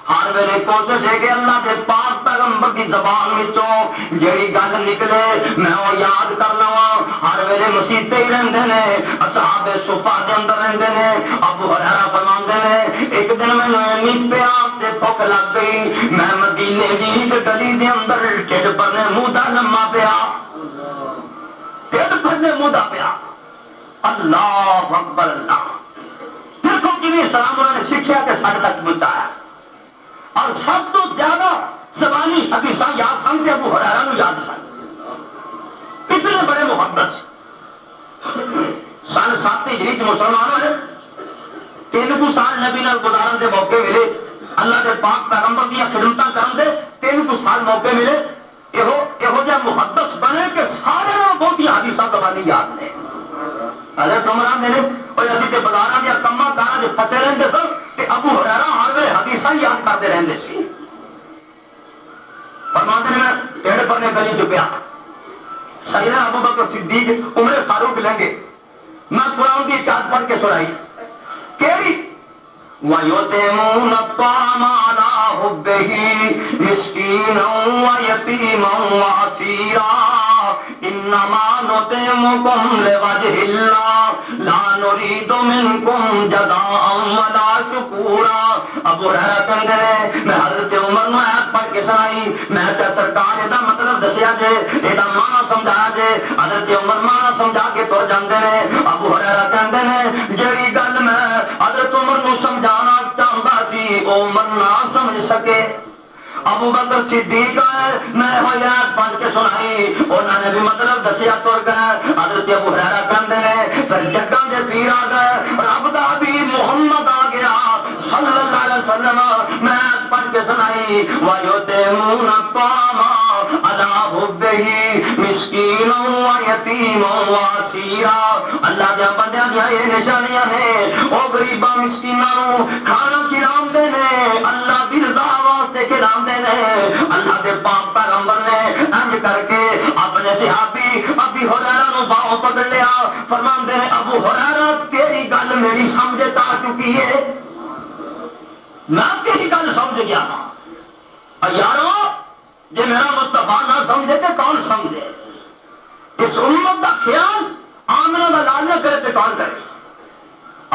ہر ویلے کوشش ہے کہ اللہ کے پاک پیغمبر کی زبان وچوں جڑی گل نکلے میں وہ یاد کر لواں ہر ویلے مسیتے ہی رہندے نے اصحاب صفہ دے اندر رہندے نے ابو ہریرہ فرماندے نے ایک دن میں نیند پیاس تے بھوک لگ گئی میں مدینے دی ایک گلی دے اندر ٹھڈ پرنے منہ دا لما پیا ٹھڈ پرنے منہ دا پیا اللہ اکبر اللہ دیکھو کہ اسلام انہوں نے سیکھا کہ سارے تک پہنچایا اور سب تو زیادہ زبانی حدیث یاد سن کے ابو ہریرہ نو یاد سن اتنے بڑے محدث سن 7 ہجری مسلمان ہوئے 3 سال نبی نال گزارن کے موقع ملے اللہ کے پاک پیغمبر دیا خدمتاں کرن دے 3 سال موقع ملے یہو جہ محدث بنے کہ سارے بہت ہی حدیث زبانی یاد نے حضرت عمر میرے اور اسی تے بازاراں دے کماں کاراں دے پھسے رہندے سن تے ابو ہریرہ ہر ویلے حدیثاں یاد کرتے رہندے سی فرماندے نے ڈیڑھ پرنے گلی چ پیا سیدنا ابو بکر صدیق عمر فاروق لنگے میں قرآن کی یاد پڑھ کے سنائی کیڑی وَيُطْعِمُونَ الطَّعَامَ عَلَىٰ حُبِّهِ مِسْكِينًا وَيَتِيمًا وَأَسِيرًا إِنَّمَا نُطْعِمُكُمْ لِوَجْهِ اللَّهِ لَا نُرِيدُ مِنكُمْ جَزَاءً وَلَا شُكُورًا ابو ہریرہ کہندے نے میں حضرت عمر نو آیت پڑھ کے سنائی میں کہ سرکار دا مطلب دسیا جے دا معنی سمجھایا جے حضرت عمر معنی سمجھا کے تر جاندے نے ابو ہریرہ کہندے نے جڑی گل میں حضرت عمر نو سمجھانا چاہتا سی عمر نہ سمجھ سکے ابو بکر صدیق میں آیات پڑھ کے سنائی انہوں نے بھی مطلب دسیا تر گئے حضرت ابو ہریرہ کہندے نے پھر جگہ دے پیر آ گئے رب دا بھی محمد آ گیا صلی اللہ علیہ وسلم میں آیات پڑھ کے سنائی وَيُطْعِمُونَ الطَّعَامَ عَلَىٰ حُبِّهِ مِسْكِينًا وَيَتِيمًا وَأَسِيرًا اللہ دے بندیاں دی یہ نشانیاں نے او غریباں مسکیناں نو کھانا کھلاون دے نے اللہ دی رضا واسطے کھلاون دے نے اللہ دے پاک پیغمبر نے انج کر کے اپنے صحابی ابو ہریرہ نو باہوں پکڑ لیا فرماندے نے ابو ہریرہ تیری گل میری سمجھ آ چکی ہے میں تیری گل سمجھ گیا یارو جی میرا مصطفیٰ نہ سمجھے تو کون سمجھے اس امت کا خیال آمنہ کا لال نہ کرے تو کون کرے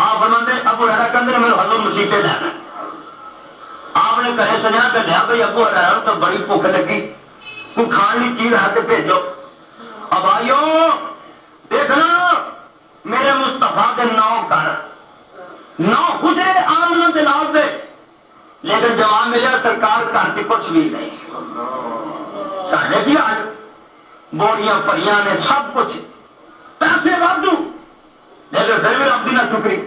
آپ فرماندے ابو ہریرہ کہندے میرے حضور مسیطے لینا آپ نے کہے سنیا کہ لیا بھائی ابو ہریرہ تو بڑی بھوک لگی کوئی کھان کی چیز ہے تو بھیجو اب آئیو دیکھنا میرے مصطفیٰ کے 9 گھر 9 حجرے آمنہ کے نام دے لیکن جواب ملیا سرکار گھر چ کچھ بھی نہیں سارے کی آج بوریاں پریاں نے سب کچھ پیسے واضح لیکن پھر بھی رب کی نہ شکری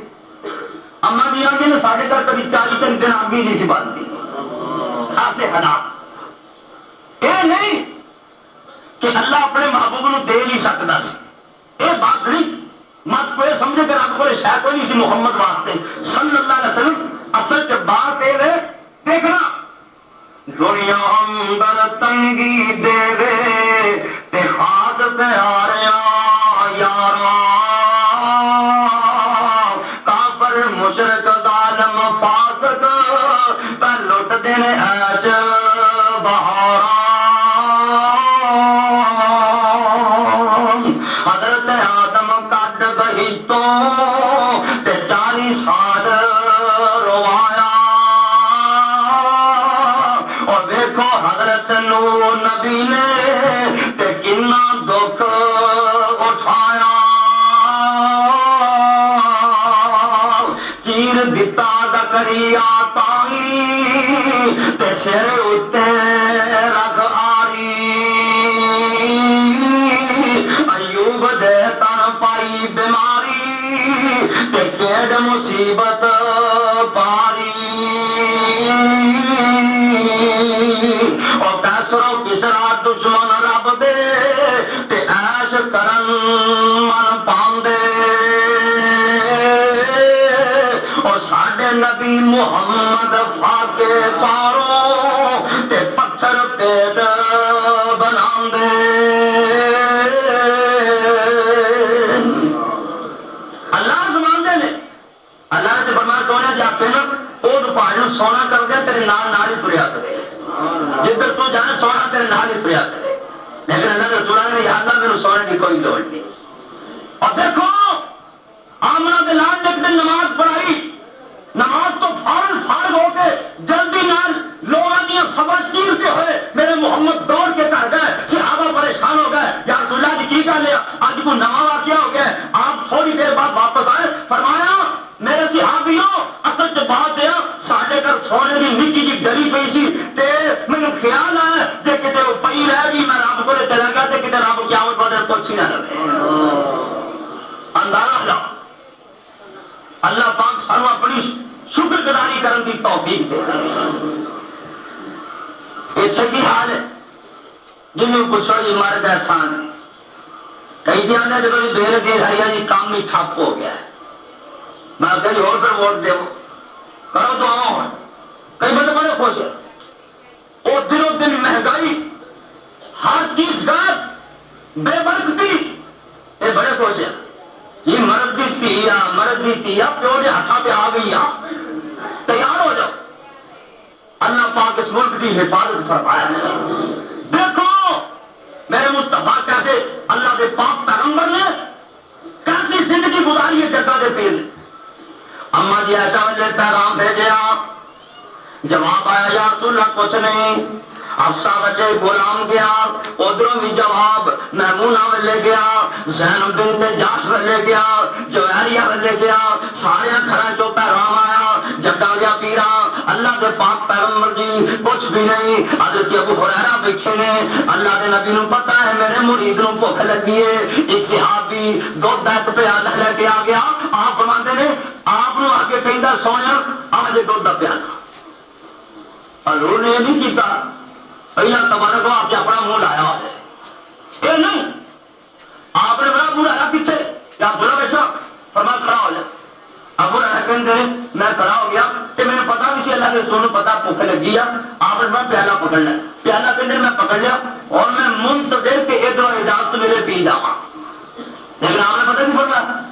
اما بھی آگے نے سارے گھر کبھی 40 دن آگے نہیں سی بنتی ایسے حالات یہ نہیں کہ اللہ اپنے محبوب نو دے نہیں سکتا سی یہ بات نہیں مت کوئی سمجھے کہ رب کو شاید کوئی نہیں سی محمد واسطے صلی اللہ علیہ وسلم اصل چ بات یہ ہے دیکھنا دنیا اندر تنگی دے وے تے خاص پیاریا یارا کافر مشرک ظالم فاسق پر لٹ دے عیش بہارا حضرت آدم کڈ بہشتوں تے 40 سال روایا اور دیکھو حضرت نوح نبی نے تے کنا دکھ اٹھایا چیر دتا زکریا تائی تے سر اتے رکھ آری ایوب دے تن پائی بیماری تے کیڑ مصیبت پاری اور کیسرو کسرا دشمن رب دے تے اور ساڈے نبی محمد فاقے پاروں تے پتھر پیٹ بناندے اللہ زماندے نے اللہ نے فرمایا سونے جاتے نا وہ پہاڑ سونا کر گیا تیرے نال ہی تریا کرے جدھر تو جانے سونا تیرے نال ہی تریا کرے لیکن اللہ نے رسول نے یاد نہ میرے سونے کی کوئی لوڑ نہیں اور دیکھو آمنہ بلال نے ایک دن نماز پڑھائی نماز تو فارغ ہو کے جلدی نال لوگوں دیا سبا چیرتے ہوئے میرے محمد دوڑ کے کر گئے صحابہ پریشان ہو گئے یا رسول اللہ کی کر لیا آج کو نواں واقعہ ہو گیا آپ تھوڑی دیر بعد واپس آئے فرمایا میرے صحابیوں اصل جو بات ہے ساڈے گھر سونے کی نکی جی ڈری پئی سی تے مینوں خیال آیا کہ کتے وہ پئی رہ گئی میں رب کو چلا گیا تے کتے رب قیامت بدل کچھ ہی نہ رکھے اندازہ لاؤ اللہ پاک سانو اپنی شکر گزاری کرن دی توفیق دے اتنے کی حال ہے جنہوں پوچھو جی مر گئے تھان کئی جی آنے جب دیر دیر ہے جی کام ہی ٹھپ ہو گیا ہے میں کہیں اور پر ووٹ دے کرو دعا ہو کئی بندے بڑے خوش ہیں اور دنوں دن مہنگائی ہر چیز غائب بے برکتی یہ بڑے خوش ہیں جی مرد دی تیا پیو نے ہاتھوں پہ آ گئی تیار ہو جاؤ اللہ پاک اس ملک کی حفاظت فرمایا دیکھو میرے مصطفیٰ کیسے اللہ کے پاک پیغمبر نے کیسی زندگی گزاری ہے جگہ کے پیر نے اما جی ایسا وجہ پیغام بھیجے آپ جواب آیا یا رسول اللہ کچھ نہیں افسا بچے غلام گیا ادھروں بھی جواب میمونہ ویلے گیا زینب بنت جاش ویلے گیا جویریہ ویلے گیا سارے گھر چو پیغام آیا جگہ گیا پیرا اللہ کے پاک پیغمبر جی کچھ بھی نہیں حضرت ابو ہریرہ بیٹھے نے اللہ کے نبی نو پتا ہے میرے مرید نو بھوک لگی ہے ایک صحابی دودھ ایک پیالہ لے کے آ گیا آپ فرماندے نے آپ نو آ کے کہندا سونے آج دودھ دا پیالہ حضور نے نہیں کیتا پہلا تبارک واسطے اپنا منہ لایا ہوا ہے یہ نہیں آپ نے بڑا برا لایا پیچھے یا بڑا بیٹھا فرما کھڑا ہو جائے ابو کہتے میں کھڑا ہو گیا کہ میں نے پتا بھی سی اللہ کے رسول پتا بھوک لگی ہے آپ نے پیالہ پکڑ لیا پیالہ کہتے میں پکڑ لیا اور میں منتظر کے ادھر اجازت میرے پی جاوا لیکن آپ نے پتہ نہیں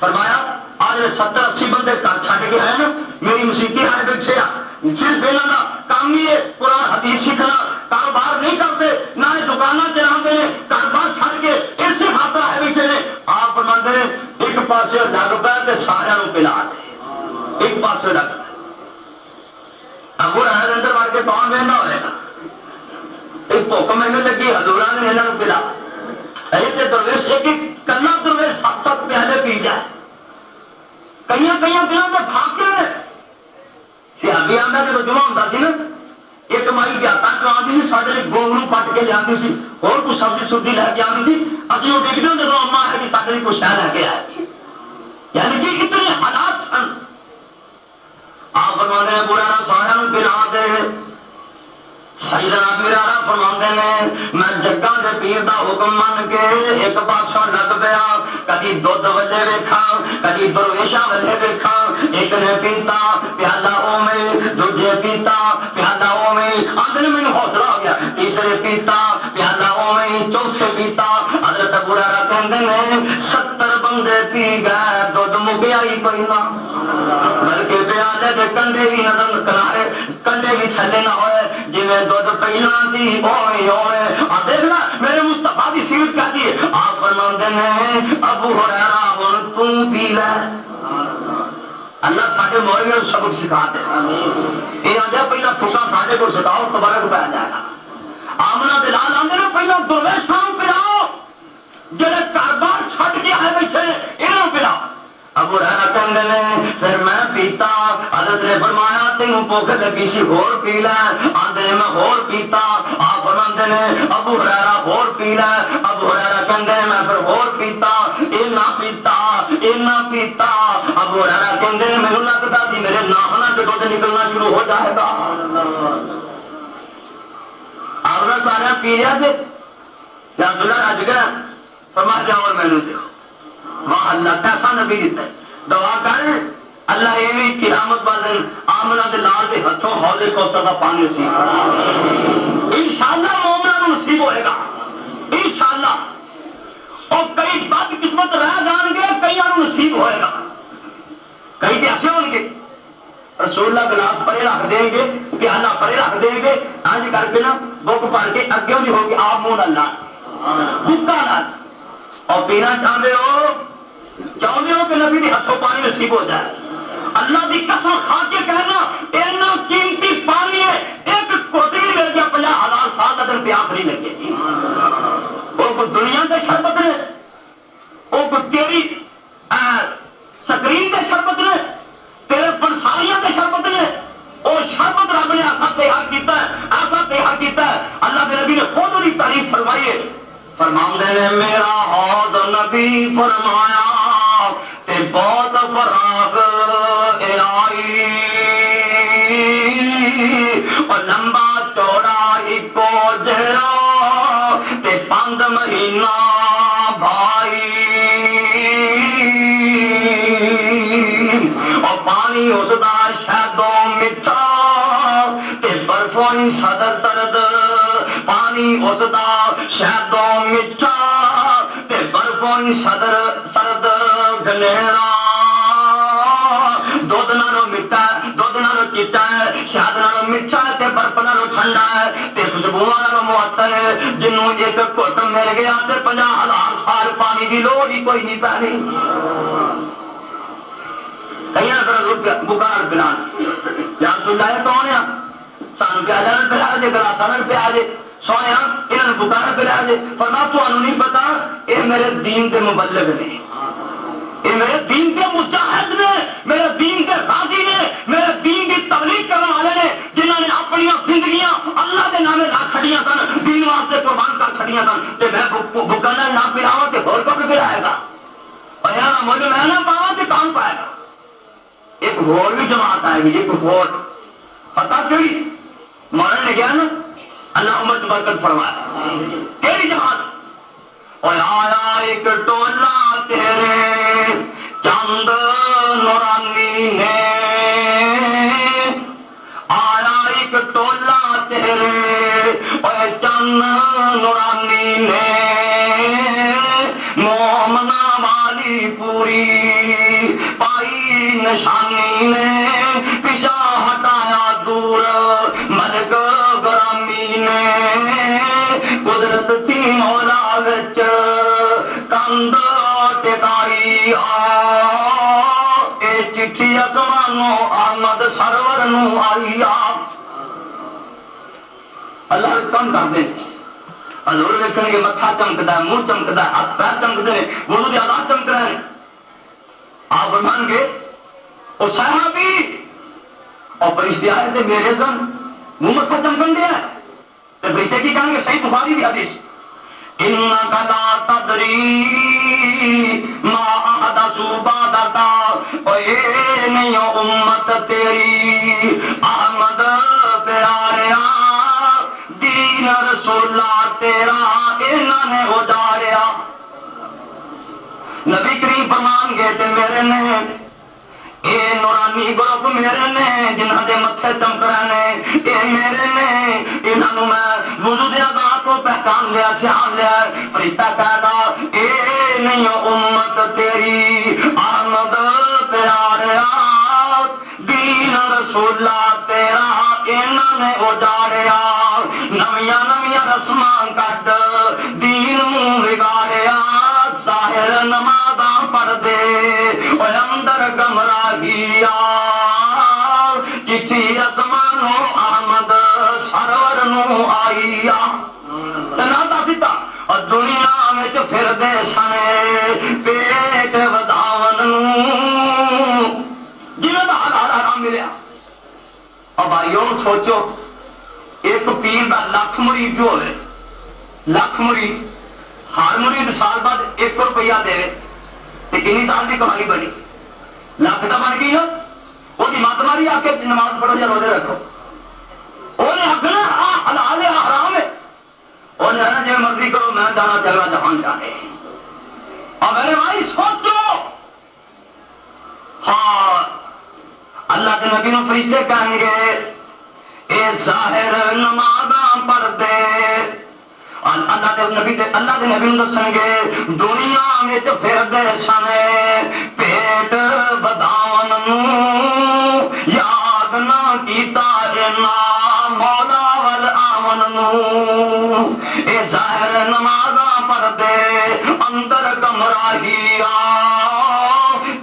فرمایا آج 70-80 بندے گھر چھڈ کے آئے نا میری مسیتی آئے بیٹھے صرف یہاں کا کام ہی ہے قرآن حدیث سیکھنا کاروبار نہیں کرتے نہ دکانیں چلاتے ہیں کاروبار چھڈ کے اسی خاطر ہے بیٹھے نے آپ فرماتے ہیں ایک پاسے ڈگ پہ تو سارا پلا دے ایک پاسے ڈگ ابو رہے اندر وڑ کے کون بہنا ہوئے گا ایک بھوک مہنگی لگی حضور نے یہاں پلا یہ درویش ایک کلا درویش 7-7 پیالے پی جائے کئی دنوں کے پھاکے نے سیابی آتا جب جمع ہوتا سی نا ایک مائی کے ہاتھ چاہتی سی سارے گونگ پٹ کے لیا سی اور کچھ سبزی سبزی لے کے آتی سی اسی وہ دیکھتے ہوں جب اما ہے کہ سارے کچھ شہ لے کے آئے یعنی کہ اتنے حالات سن آپ فرماتے برا سارا پلا دے سیدنا میرا فرماتے ہیں میں جگہ دے پیر دا حکم من کے ایک پاسوں لگ پیا کدی دودھ وجے ویکھا کدی درویشاں وجے ویکھا ایک نے پیتا پیالہ اوویں دوجے پیتا پیالہ اوویں آندے مینوں حوصلہ ہو گیا تیسرے پیتا پیالہ اوویں چوتھے پیتا حضرت ابو ہریرہ کہندے نے 70 بندے پی گئے دودھ مکیا ہی کوئی نہ بلکہ پیالے دے کنڈے بھی نظر کنارے کنڈے بھی تھلے نہ ہوئے جویں دودھ پہلا سی اوئے اوئے آ دیکھنا میرے مصطفیٰ دی سیرت کیسی ہے آپ فرماندے ہیں ابو ہریرہ ہن تو پی لے اللہ ساڈے مولوی نوں سبق سکھا دے یہ آندا پہلا تساں ساڈے کول سٹاؤ تبارک پہ جائے گا آمنہ بلال آندے نے پہلا درویشاں پلاؤ جڑے کاروبار چھڈ کے آئے بیٹھے انہاں پلاؤ ابو ہریرہ کہندے نے پھر میں پیتا حضرت نے فرمایا تینوں بھوک لگی سی ہور پی لے آندے نے میں ہور پیتا آپ فرماندے نے ابو ہریرہ ہور پی لے ابو ہریرہ کہندے نے میں پھر ہور پیتا اینا پیتا ابو ہریرہ کہندے نے مینوں لگدا سی میرے ناخناں تے دودھ نکلنا شروع ہو جائے گا آپ نے سارا پی لیا تے یا رسول اللہ رج گیا فرمایا اور مینوں دیو واہ اللہ کیسا نبی دیتا ہے دعا کر اللہ یہ بھی قیامت والے آمنہ دے لال دے ہتھوں حوض کوثر دا پانی نصیب فرما انشاءاللہ مومناں نوں نصیب ہوئے گا انشاءاللہ اور کئی بد قسمت رہ جان گے کئیاں نوں نصیب ہوئے گا کئی تے ایسے ہون گے رسول اللہ گلاس پرے رکھ دیں گے پیالہ پرے رکھ دیں گے آج کر کے نا بک پڑھ کے اگے جو ہوگی آپ منہ نہ بکا نہ اور پینا چاہتے ہو کہ نبی کے ہاتھوں پانی نصیب ہو جائے اللہ کی قسم کھا کے کہنا اتنا قیمتی پانی ہے ایک گھٹ بھی مل گیا 50,000 سال کا دن پیاس نہیں لگے گی وہ کوئی دنیا کے شربت نے وہ کوئی تیری سکرین کے شربت نے تیرے پنساریاں کے شربت نے وہ شربت رب نے ایسا تیار کیتا ہے ایسا تیار کیتا ہے اللہ کے نبی نے خود انہی تعریف فرمائی ہے فرماندے نے میرا حوض نبی فرمایا تے بہت فراغ آئی اور لمبا چوڑا ایکو جہرا تے 5 مہینہ بھائی اور پانی اس دا شہدوں میٹھا تے برفوں صدر سرد پانی اس دا شہدوں میٹھا تے برفوں صدر سرد گنہرا دودھ نالوں میٹھا دودھ نالوں چٹا ہے شہد نالوں میٹھا ہے تے برف نالوں ٹھنڈا ہے تے خوشبوواں نالوں معطر ہے جنوں ایک گھٹ مل گیا تے 50,000 سال پانی دی لوڑ ہی کوئی نہیں پینی کئی بکار بلان یا رسول اللہ کون ہے سانو پیا جانا پلا دے گلاسا نال پیا دے سونے انہوں نے بکار پلا دے فرمایا تانوں نہیں پتا یہ میرے دین کے مبلغ نے یہ میرے دین کے مجاہد نے میرے دین کے غازی نے میرے دین کی تبلیغ کرنے والے نے جنہوں نے اپنی زندگیاں اللہ کے نامے لا چھڑیاں سن دین واسطے قربان کر چھڑیاں سن تے میں بکا نال نہ پلاواں تے ہور کب پلائے گا اور یار مجھے میں نہ پاواں تے کون پائے گا ایک اور بھی جماعت آئے گی ایک اور پتا کیڑی مرن نے گیا نا اللہ امت برکت فرمایا کیڑی جماعت اور آیا ایک ٹولا چہرے چند نورانی نے آیا ایک ٹولا چہرے اور چند نورانی نے مومنا والی پوری پائی نشانی نے پیچھا ہٹایا دور ملک گرامی نے قدرت تھی مولا وچ کند ٹکائی اے چٹھی آسمانوں احمد سرور نو آئی اللہ کم کر دے حضور ویکھن گے متھا چمکدا ہے منہ چمکدا ہے ہاتھ پیر چمکدے نے وضو دے آلات چمک رہے ہیں آپ فرمان گے وہ صحابی اور فرشتے آئے تھے میرے سن منہ متھا چمکن دیا ہے تو فرشتے کی کہیں گے صحیح بخاری کی حدیث انک لا تدری ما احدث بعدک اور یہ نہیں امت تیری احمد پیاریا دین رسولہ تیرا انہوں نے اجاڑیا نبی کریم فرمان گئے تھے میرے نے اے نورانی گروپ میرے نے جنہاں دے متھے چمک رہے نے اے میرے نے انہاں نوں میں وضو دے ادا کو پہچان لیا سیان لیا فرشتہ کہدا اے نہیں امت تیری احمد پیاریا دین رسولہ تیرا انہاں نے اجاڑیا نویاں نویاں رسماں کٹ دین بگاڑیا ظاہر نمازاں پڑھ دے اور اندر گمراہیا چٹھی آسمانوں احمد سرور نو آئی ناتا سیتا اور دنیا میں پھر دے سنے پیٹ وداون جنہوں کا حلال حرام ملیا اور بھائیوں سوچو ایک پیر دا لکھ مرید جو ہوئے لکھ مرید ہر مرید سال بعد 1 روپیہ دے تو کنی سال کی کمائی بنی لکھ تو بن گئی نا وہ مت ماری آ کے نماز پڑھو یا روزے رکھو انہیں آخنا حلال ہے حرام ہے انہیں آنا جی مرضی کرو میں جانا جگہ جہان چاہے اور میرے بھائی سوچو ہاں اللہ کے نبی نو فرشتے کہیں گے اے ظاہر نمازاں پڑھ دے، اللہ کے نبی نو دسن گے دنیا وچ پھردے سن پیٹ بداون نوں یاد نہ کیتا اینا مولا ول آمن نوں، اے ظاہر نمازاں پڑھ دے اندر گمراہیا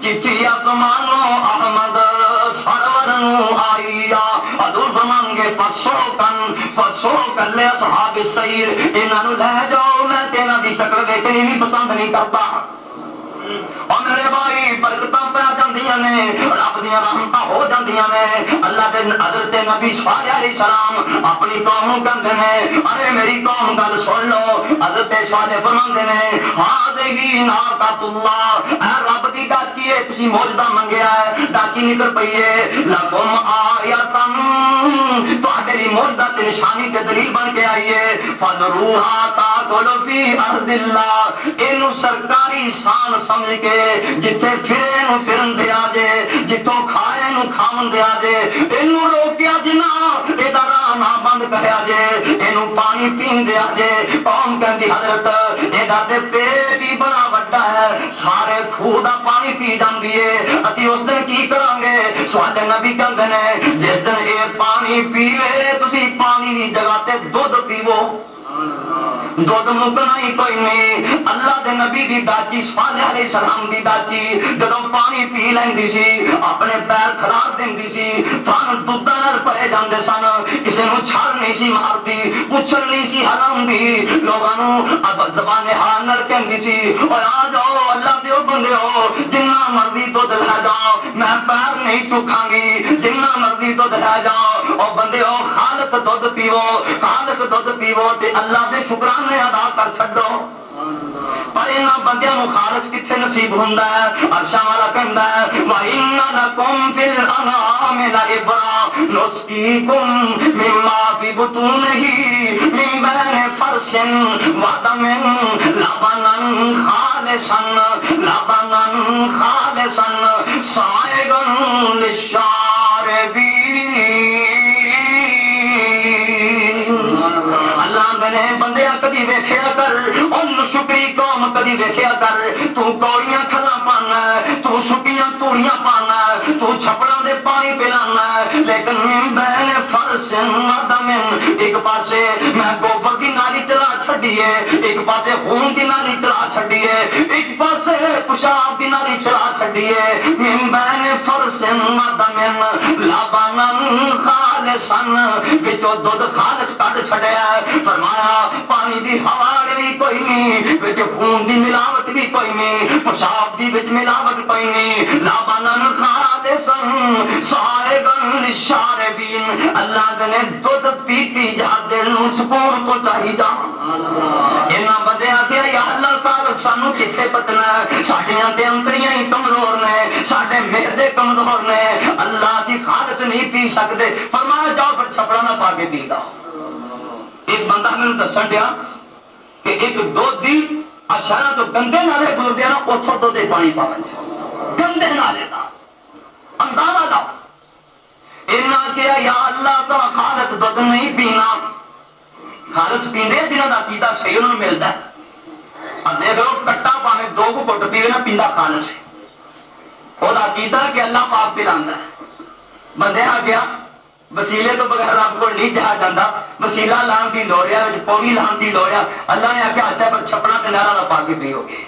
چٹھی آسمانوں احمد سرور نوں آئی حضور فرمان گے فسو کن لے اصحاب السیر، انہاں نوں لے جاؤ میں تے انہاں دی شکل ویکھنی بھی پسند نہیں کرتا، اور میرے بھائی برکتاں پہ جاندیاں نے رب دیاں رحمتاں ہو جاندیاں نے۔ اللہ دے حضرت نبی صالح علیہ السلام اپنی قوم نوں کہندے نے ارے میری قوم گل سن لو، حضرت صالح فرماندے نے ہذہ ناقۃ اللہ، اے رب دی ڈاچی ہے تسی معجزہ منگیا ہے ڈاچی نکل پئی ہے، لکم آیۃ تہاڈے لیے معجزہ تے نشانی تے دلیل بن کے آئی ہے، فذروھا تاکل فی ارض اللہ، اینو سرکاری شان سمجھ کے جتھے پھرے نو پھرن دیا جے، جتوں کھائے نو کھاون دیا جے، اینو روکیا جنا ایدا راہ نہ بند کریا جے، اینو پانی پین دیا جے۔ قوم کہندی حضرت ایدا تے پیٹ ہی بڑا وڈا ہے، سارے کھوہ دا پانی پی جاندی ہے، اسی اس دن کی کران گے؟ سوالے نبی کہندے نے جس دن اے پانی پیوے تسی پانی دی جگہ تے دودھ پیو، دودھ مکنا ہی کوئی نہیں۔ اللہ دے نبی دی داچی صالح علیہ السلام دی داچی جدوں پانی پی لیندی سی اپنے پیر خراب دیندی سی، تھن دودھاں نال بھرے جاندے سن، کسے نوں چھڑ نہیں سی مارتی، پچھل نہیں سی ہلاندی، لوگاں نوں زبان حال نال کہندی سی اور آ جاؤ اللہ دیو بندیو جنہ مرضی دودھ لے جاؤ میں پیر نہیں چکھاں گی، جنہ مرضی دودھ لے جاؤ او بندیو خالص دودھ پیو، خالص دودھ پیو تے اللہ دے شکرانے ادا کر چھڈو۔ پر انہاں بندیاں نوں خالص کتھے نصیب ہوندا ہے؟ عرشاں والا کہندا ہے وَإِنَّ لَكُمْ فِي الْأَنْعَامِ لَعِبْرَةً نُسْقِيكُم مِّمَّا فِي بُطُونِهِ مِن بَيْنِ فَرْثٍ وَدَمٍ خَالِصًا صَائِغًا لِلشَّارِبِينَ۔ اللہ نے بندیا کدی ویکھیا کر ان شکری قوم کدی ویکھیا کر، تو کوڑیاں کھلاں پانا تو سکیاں توڑیاں پانا تو چھپڑاں دے پانی پلانا، لیکن من بین فرس ودم ایک پاسے میں گوبر دی نالی چلا چھڈی ہے، ایک پاسے خون دی نالی چلا چھڈی ہے، ایک پاسے پیشاب دی نالی چلا چھڈی ہے، من بین فرس ودم لبنا خالصا وچوں دودھ خالص کڈ چھڈیا، فرمایا پانی دی ہوا بھی کوئی نہیں، وچ خون دی ملاوٹ بھی کوئی نہیں، پیشاب دی وچ ملاوٹ کوئی نہیں، لبنا خالصا صائغا للشاربین، اللہ نے دودھ پیتی جا دل نوں سکون پہنچائی جا۔ انہاں بندے آکھیا یا اللہ تعالی سانو کتھے پتنا ہے، ساڈیاں تے انتریاں ہی کمزور نے، ساڈے معدے کمزور نے، اللہ جی خالص نہیں پی سکتے، فرمایا جاؤ پھر چھپڑا نہ پا کے پی دا۔ ایک بندہ میں دسن دیا کہ ایک دودھی شہر تو گندے نالے گزرتے ہیں نا اتوں دودھ پانی پا گندے نالے کا اندازہ لاؤ، اینا کیا یا اللہ کا خالص دودھ نہیں پینا، خالص پیندے جنہوں کا پیتا صحیح انہوں ملتا ہے، اب دیکھ لو کٹا پانے دو کو گٹ پیوے نہ پیندا خالص ہے، وہ پیتا کہ اللہ پاک پلانا ہے۔ بندے آ گیا وسیلے تو بغیر رب کو نہیں جہا جاتا، وسیلہ لان کی لوڑ ہے، پوڑی لان کی لوڑ ہے، اللہ نے آخیا اچھا پر چھپڑا تے نہرا پا کے پیو گے،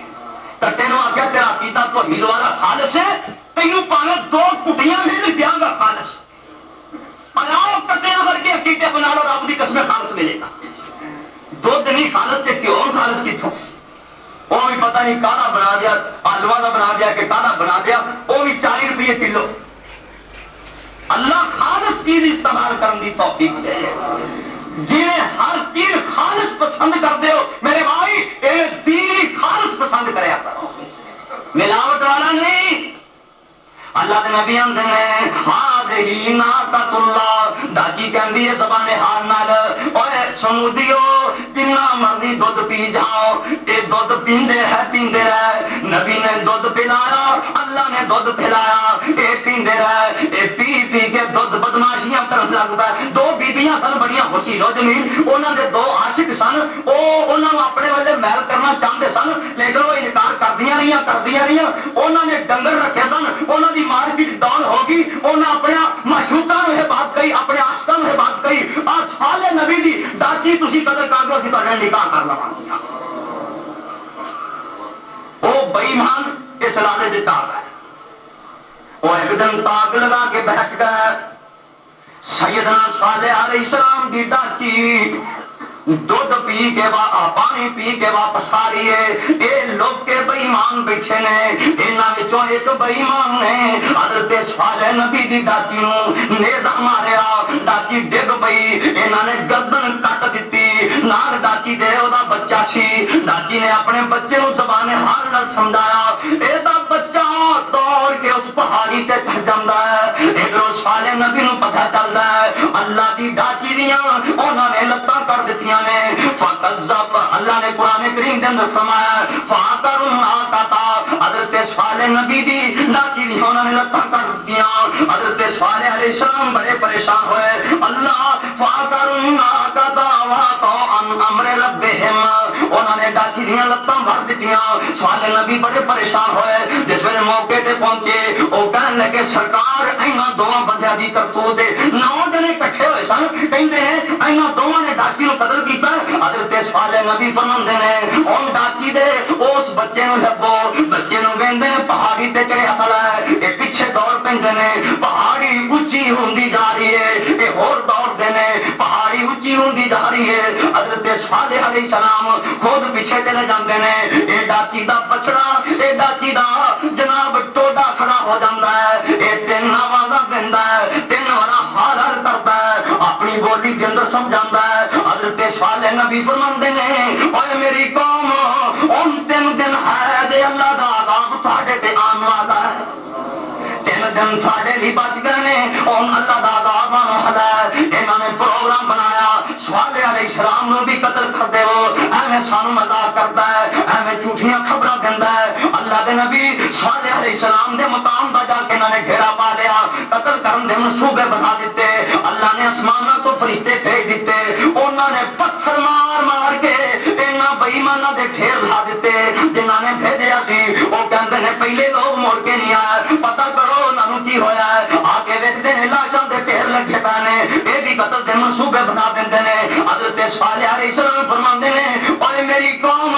کٹے نو آخیا تیرا پیتا تو ہی دوارا خالص ہے، تینوں پاوے دو کٹیاں مل پیا گا خالص، آؤ کٹیاں کر کے عقیدے بنا لو رب کی قسم خالص ملے گا۔ دودھ نہیں خالص تے کیوں خالص کتوں؟ وہ بھی پتہ نہیں کالا بنا دیا، آلوا کا بنا دیا کہ کالا بنا دیا، وہ بھی 40 روپے کلو۔ اللہ خالص چیز استعمال کرنے کی توفیق دے، جنہیں ہر چیز خالص پسند کرتے ہو میرے بھائی یہ دین خالص پسند کریا کرو، ملاوٹ والا نہیں۔ اللہ کے نبی نے علیہ ناقۃ اللہ داجی کہندی ہے زبان حال نال اوے سمودیو کنا مرضی دودھ پی جاؤ اے دودھ پیندے رہے نبی نے دودھ پلایا اللہ نے دودھ پلایا اے پیندے رہے اے پی پی کے دودھ بدماشیاں کرن لگ پے دو بیبیاں سن بڑیاں حسین و جمیل انہاں دے دو عاشق سن او انہاں نوں اپنے والے محل کرنا چاہتے سن لیکن وہ انکار کردیاں رہیاں انہاں نے ڈنگر رکھے سن انہاں دی مارکیٹ ڈاؤن ہو گئی انہاں اپنے معشوقاں نوں یہ بات کہی اپنے عاشقاں نوں یہ بات کہی اصحاب نبی دی داجی تسی قدر کر لو اسی تہاڈے نکاح کر لواں او بے ایمان اس لالے دے چاہ ہے وہ ایک دن تاک لگا کے بیٹھ گئے سیدنا صالح علیہ السلام دی داجی دودھ پی کے پانی پی کے واپس آ رہی ہے اے لوگ کے بے ایمان بیٹھے نے انہاں وچوں ایک بے ایمان نے حضرت صالح نبی دی داجی نوں نیزا ماریا داجی ڈگ پئی انہاں نے گردن کٹ دتی نال داجی دے او دا بچہ سی داجی نے اپنے بچے نوں زبان حال نال سمجھایا اے دا بچہ دوڑ کے اس پہاڑی تے چڑھ جاندا ہے ادھر صالح نبی نوں پتہ چلدا ہے اللہ دی داجی دیاں انہاں نے لتاں کر دتیاں فکذب اللہ نے قرآن کریم کے اندر فرمایا حضرت صالح نبی دی داجی دی انہوں نے لتاں کر دیا حضرت صالح علیہ السلام بڑے پریشان ہوئے اللہ امر ربہم انہوں نے داجی دیا لتاں بھر دتیاں صالح نبی بڑے پریشان ہوئے جس ویلے موقع تے پہنچے وہ کہنے لگے سرکار اینا دوواں بندیاں دی کرتوت 9 جنے اکٹھے ہوئے سن کہندے ہیں اینا دوواں نے داجی نوں قتل کیتا حضرت صالح نبی فرماندے نے اون داجی دے اس بچے نوں لبو بچے نوں ویندے نے پہاڑی تے چڑھیا کھڑا ہے اے پیچھے دوڑ پیندے نے پہاڑی اونچی ہوندی جا رہی ہے اے ہور دوڑدے نے پہاڑی اونچی ہوندی جا رہی ہے حضرت صالح علیہ السلام خود پیچھے چلے جاندے نے اے داجی دا بچڑا اے داجی دا جناب ٹوڈا کھڑا ہو جاندا ہے اے 3 آوازاں دیندا ہے 3 وارا ہار ہار کردا ہے اپنی بولی دے اندر سمجھاندا ہے حضرت صالح نبی فرماندے نے اوے میری قوم ان 3 دن ہے دے اللہ دا عذاب تہاڈے تے آن والا ہے 3 دن تہاڈے لی بچ گئے نے ان اللہ دا عذاب آن والا ہے انہاں نے پروگرام بنایا صالح علیہ السلام نو بھی قتل کر دے وہ ایویں سانو مذاق کردا ہے ایویں جھوٹیاں خبراں دیندا ہے اللہ دے نبی صالح علیہ السلام دے مقام دا جا کے انہاں نے گھیرا پا لیا قتل کرن دے منصوبے بنا دیتے اللہ نے آسماناں تو فرشتے بھیج دیتے انہاں نے پتھر مار مار کے انہاں بے ایماناں دے ڈھیر لا دیتے جنہاں نے بھیجیا سی وہ کہندے نے پہلے لوگ مڑ کے نہیں آئے پتہ کرو انہاں نوں کی ہویا ہے آ کے ویکھدے نے لاشاں دے ڈھیر لگے پے نے اے بھی قتل دے منصوبے بنا دیندے نے حضرت صالح علیہ السلام فرماندے نے اوے میری قوم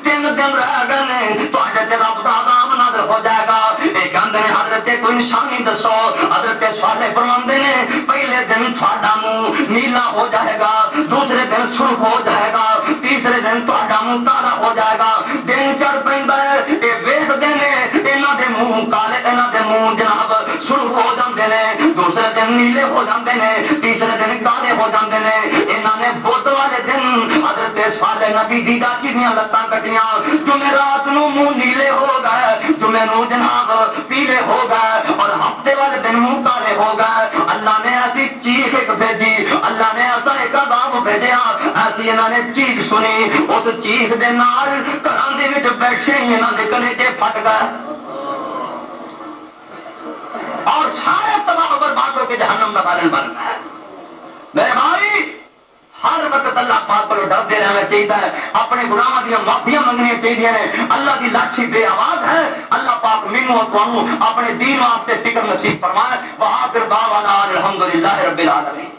3 دن رہ گئے نے تہاڈے تے رب دا عذاب نازل ہو جائے گا اے کہندے نے حضرت کوئی نشانی دسو حضرت صالح فرماندے نے پہلے دن تہاڈا منہ نیلا ہو جائے گا دوسرے دن سرخ ہو جائے گا تیسرے دن تہاڈا منہ کالا ہو جائے گا دن چڑھ پیندا ہے اے ویکھدے نے انہاں دے منہ کالے انہاں دے منہ جناب سرخ ہو جاندے نے دوسرے دن نیلے ہو جاندے نے تیسرے دن کالے ہو جاندے نے انہاں نے بدھ والے دن حضرت صالح نبی دی داجی دیاں لتاں کٹیاں جمعرات نو منہ نیلے ہو گئے جمعے نو جناب پیلے ہو گئے اور ہفتے والے دن منہ کالے ہو گئے اللہ نے ایسی چیخ ایک بھیجی اللہ نے ایسا ایک عذاب بھیجا ایسی انہاں نے چیخ سنی اس چیخ دے نال گھراں دے وچ بیٹھے ہی انہاں دے کلیجے پھٹ گئے اور سارے تباہ و برباد ہو کے جہنم کا بارن بن گئے میرے بھائی ہر وقت اللہ پاک کو ڈرتے رہنا چاہیے اپنے گناہوں کی معافیاں منگنی چاہیے اللہ کی لاٹھی بے آواز ہے اللہ پاک مینوں اور تانوں اپنے دین واسطے فکر نصیب فرمائے وآخر دعوانا الحمدللہ رب العالمین